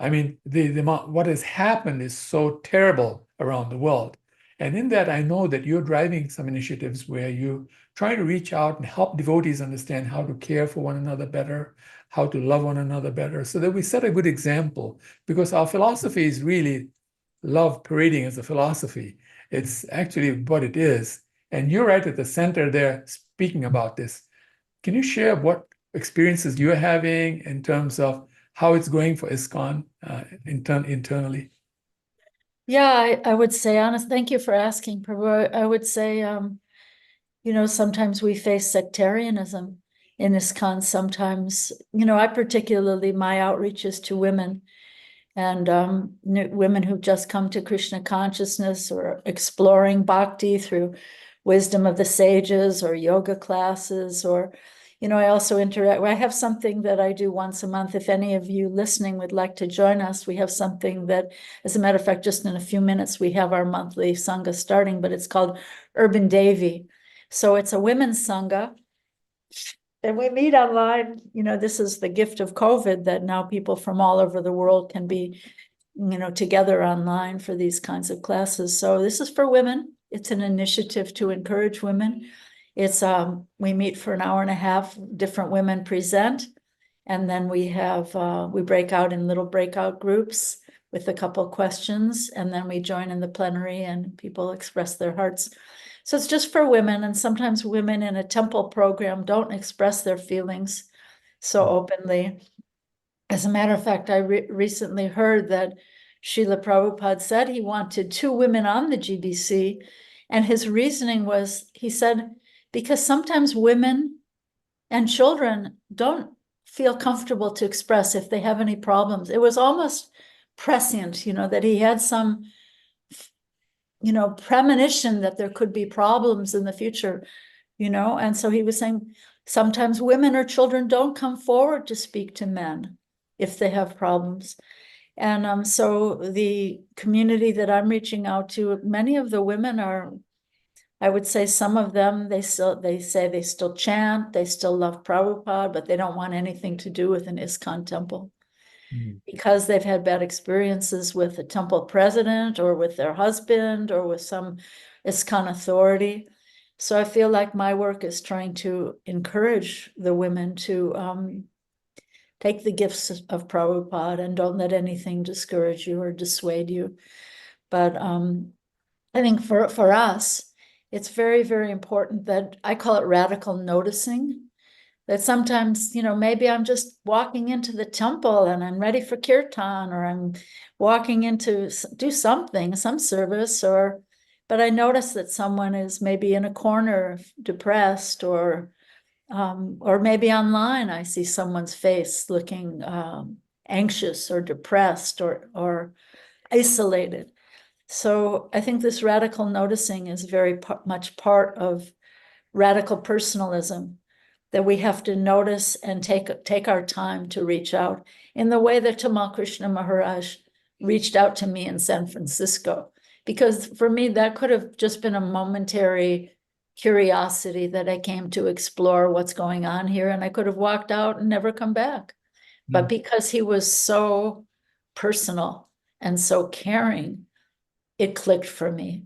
I mean, what has happened is so terrible around the world. And in that, I know that you're driving some initiatives where you try to reach out and help devotees understand how to care for one another better, how to love one another better, so that we set a good example. Because our philosophy is really love parading as a philosophy. It's actually what it is. And you're right at the center there speaking about this. Can you share what experiences you're having in terms of how it's going for ISKCON internally? Yeah, I would say, honest, thank you for asking, Prabhu. I would say, sometimes we face sectarianism in ISKCON. Sometimes, I particularly, my outreach is to women, and women who've just come to Krishna consciousness or exploring bhakti through wisdom of the sages or yoga classes, or I also interact. I have something that I do once a month. If any of you listening would like to join us, we have something that, as a matter of fact, just in a few minutes, we have our monthly Sangha starting, but it's called Urban Devi. So it's a women's Sangha. And we meet online. This is the gift of COVID, that now people from all over the world can be, together online for these kinds of classes. So this is for women. It's an initiative to encourage women. It's we meet for an hour and a half, different women present, And then we have, we break out in little breakout groups with a couple questions, and then we join in the plenary and people express their hearts. So it's just for women, and sometimes women in a temple program don't express their feelings so openly. As a matter of fact, I recently heard that Srila Prabhupada said he wanted 2 women on the GBC, and his reasoning was, he said, because sometimes women and children don't feel comfortable to express if they have any problems. It was almost prescient, that he had some, premonition that there could be problems in the future, and so he was saying, sometimes women or children don't come forward to speak to men if they have problems. And so the community that I'm reaching out to, many of the women are, I would say some of them, they say they still chant, they still love Prabhupada, but they don't want anything to do with an ISKCON temple because they've had bad experiences with the temple president or with their husband or with some ISKCON authority. So I feel like my work is trying to encourage the women to take the gifts of Prabhupada and don't let anything discourage you or dissuade you. But I think for us, it's very, very important that I call it radical noticing, that sometimes, maybe I'm just walking into the temple and I'm ready for kirtan, or I'm walking in to do something, some service, but I notice that someone is maybe in a corner depressed, or maybe online I see someone's face looking anxious or depressed or isolated. So I think this radical noticing is very much part of radical personalism, that we have to notice and take our time to reach out in the way that Tamal Krishna Maharaj reached out to me in San Francisco. Because for me, that could have just been a momentary curiosity that I came to explore what's going on here, and I could have walked out and never come back. But because he was so personal and so caring, it clicked for me.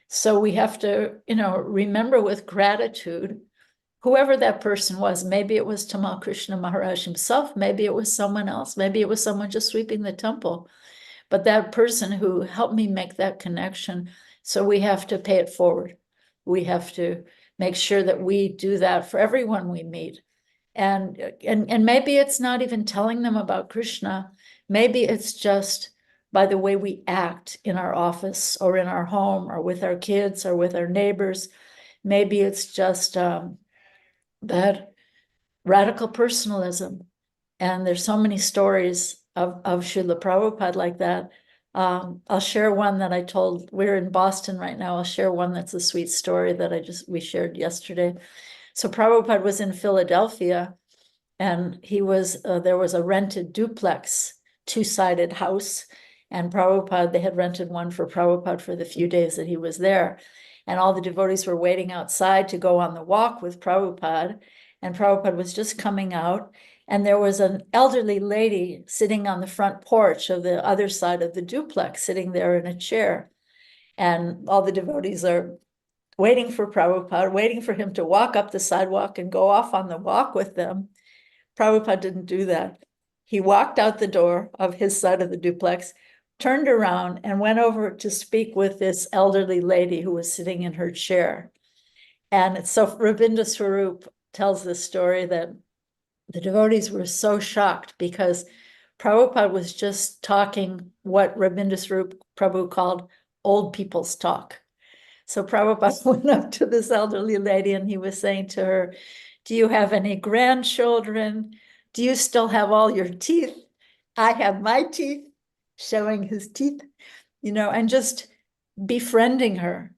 So we have to, remember with gratitude, whoever that person was. Maybe it was Tamal Krishna Maharaj himself, maybe it was someone else, maybe it was someone just sweeping the temple, but that person who helped me make that connection. So we have to pay it forward. We have to make sure that we do that for everyone we meet. And maybe it's not even telling them about Krishna. Maybe it's just by the way we act in our office or in our home or with our kids or with our neighbors. Maybe it's just that radical personalism. And there's so many stories of Srila Prabhupada like that. I'll share one that I told. We're in Boston right now. I'll share one that's a sweet story that we shared yesterday. So Prabhupada was in Philadelphia, and there was a rented duplex, 2-sided house, and they had rented one for Prabhupada for the few days that he was there. And all the devotees were waiting outside to go on the walk with Prabhupada, and Prabhupada was just coming out, and there was an elderly lady sitting on the front porch of the other side of the duplex, sitting there in a chair. And all the devotees are waiting for Prabhupada, waiting for him to walk up the sidewalk and go off on the walk with them. Prabhupada didn't do that. He walked out the door of his side of the duplex, turned around, and went over to speak with this elderly lady who was sitting in her chair. And so Rabinda Swarup tells this story that the devotees were so shocked because Prabhupada was just talking what Rabinda Swarup Prabhu called old people's talk. So Prabhupada went up to this elderly lady and he was saying to her, "Do you have any grandchildren? Do you still have all your teeth? I have my teeth," showing his teeth, and just befriending her,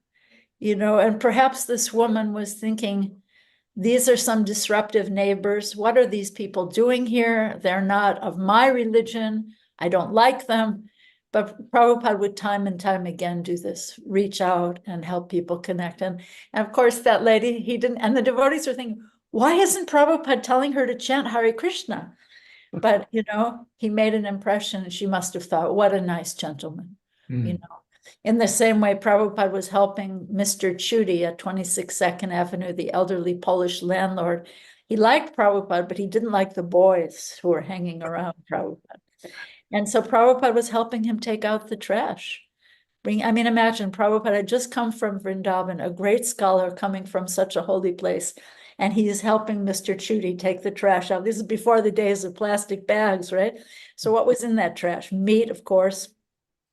and perhaps this woman was thinking, these are some disruptive neighbors. What are these people doing here? They're not of my religion. I don't like them. But Prabhupada would time and time again do this, reach out and help people connect. And of course, that lady, he didn't, and the devotees were thinking, why isn't Prabhupada telling her to chant Hare Krishna? But, he made an impression, and she must have thought, what a nice gentleman, In the same way, Prabhupada was helping Mr. Chudy at 26 Second Avenue, the elderly Polish landlord. He liked Prabhupada, but he didn't like the boys who were hanging around Prabhupada. And so Prabhupada was helping him take out the trash. Imagine Prabhupada had just come from Vrindavan, a great scholar coming from such a holy place, and he is helping Mr. Chudy take the trash out. This is before the days of plastic bags, right? So what was in that trash? Meat, of course,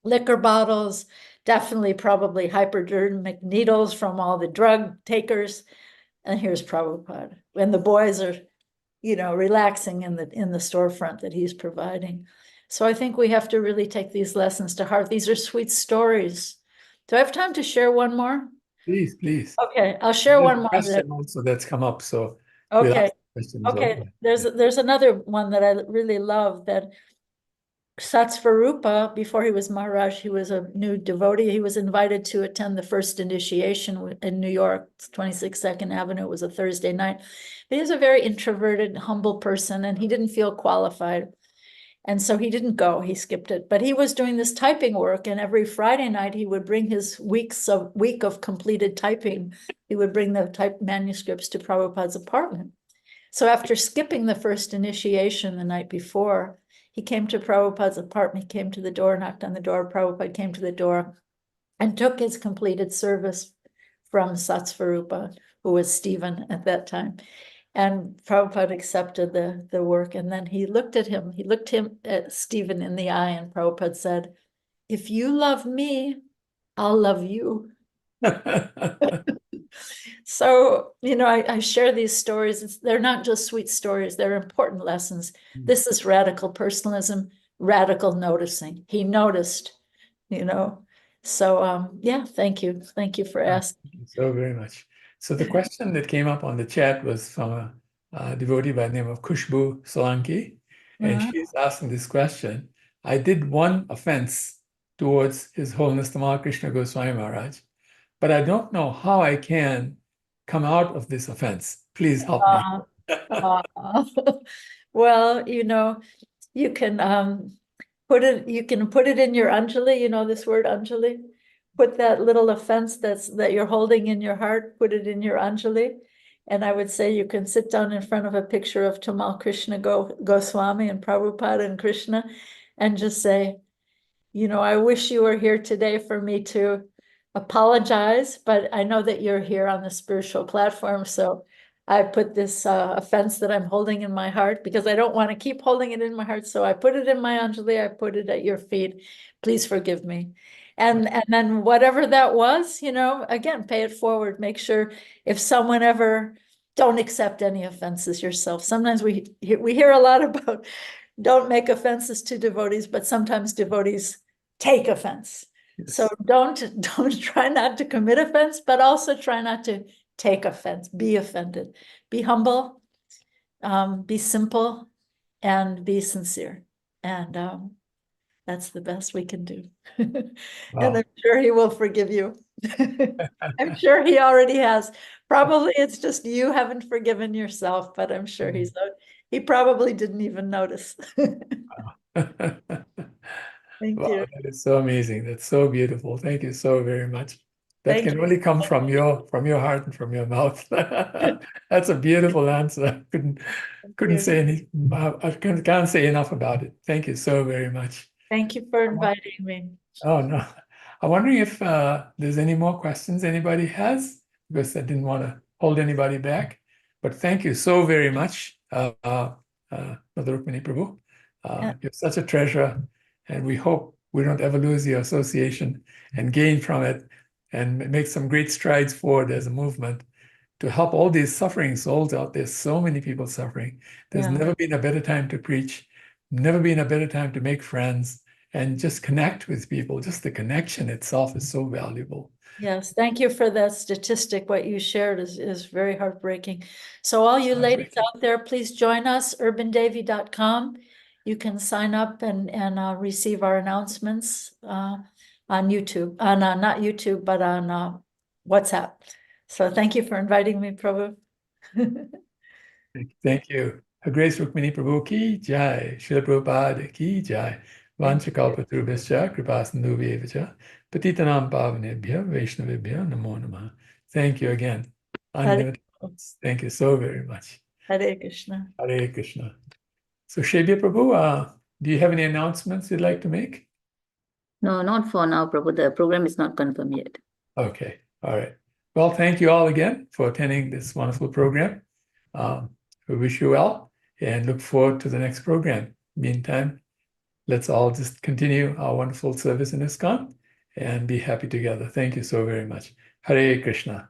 liquor bottles, definitely probably hypodermic needles from all the drug takers. And here's Prabhupada. And the boys are, relaxing in the storefront that he's providing. So I think we have to really take these lessons to heart. These are sweet stories. Do I have time to share one more? Please, please. Okay, I'll share There's one a more. question also that's come up, so we'll Okay, ask questions. okay. There's another one that I really love, that Satsvarupa, before he was Maharaj, he was a new devotee. He was invited to attend the first initiation in New York, 26 Second Avenue. It was a Thursday night. But he was a very introverted, humble person, and he didn't feel qualified. And so he didn't go, he skipped it. But he was doing this typing work, and every Friday night he would bring his week of completed typing. He would bring the typed manuscripts to Prabhupada's apartment. So after skipping the first initiation the night before, he came to Prabhupada's apartment, came to the door, knocked on the door. Prabhupada came to the door and took his completed service from Satsvarupa, who was Stephen at that time. And Prabhupada accepted the work. And then he looked at Stephen in the eye, and Prabhupada said, "If you love me, I'll love you." So, I share these stories. They're not just sweet stories, they're important lessons. This is radical personalism, radical noticing. He noticed, So, yeah, thank you. Thank you for asking. Thank you so very much. So the question that came up on the chat was from a devotee by the name of Khushbu Solanki, and she's asking this question. I did one offense towards His Holiness Tamal Krishna Goswami Maharaj, but I don't know how I can come out of this offense. Please help me. Well, you can put it in your Anjali, this word Anjali. Put that little offense that you're holding in your heart, put it in your Anjali. And I would say you can sit down in front of a picture of Tamal Krishna Goswami and Prabhupada and Krishna and just say, I wish you were here today for me to apologize, but I know that you're here on the spiritual platform. So I put this offense that I'm holding in my heart, because I don't want to keep holding it in my heart. So I put it in my Anjali, I put it at your feet. Please forgive me. And then whatever that was, again, pay it forward. Make sure if someone ever, don't accept any offenses yourself. Sometimes we hear a lot about don't make offenses to devotees, but sometimes devotees take offense. Yes. So don't try not to commit offense, but also try not to take offense, be offended, be humble, be simple, and be sincere. And that's the best we can do. Wow. And I'm sure he will forgive you. I'm sure he already has. Probably it's just you haven't forgiven yourself, but I'm sure he probably didn't even notice. Thank Wow, you. that is so amazing. That's so beautiful. Thank you so very much. That Thank can you. only come from your heart and from your mouth. That's a beautiful answer. Couldn't say any. I can't say enough about it. Thank you so very much. Thank you for inviting me. Oh no, I'm wondering if there's any more questions anybody has, because I didn't want to hold anybody back. But thank you so very much, Mother Rukmini Prabhu. You're such a treasure, and we hope we don't ever lose your association and gain from it, and make some great strides forward as a movement to help all these suffering souls out there. So many people suffering. There's never been a better time to preach, never been a better time to make friends and just connect with people. Just the connection itself is so valuable. Yes, thank you for that statistic. What you shared is very heartbreaking. So all you ladies out there, please join us, urbandevi.com. You can sign up and receive our announcements on YouTube, not YouTube, but on WhatsApp. So thank you for inviting me, Prabhu. Thank you. Her Grace Rukmini Prabhu ki jai, Srila Prabhupada ki jai. Vanchakalpatarubhascha kripasindhubheva cha patitanam pavanebhya vaishnavebhya namo namaha. Thank you again. Unlimited. Thank you so very much. Hare Krishna. Hare Krishna. So, Shebya Prabhu, do you have any announcements you'd like to make? No, not for now, Prabhu. The program is not confirmed yet. Okay, all right. Well, thank you all again for attending this wonderful program. We wish you well and look forward to the next program. Meantime, let's all just continue our wonderful service in ISKCON and be happy together. Thank you so very much. Hare Krishna.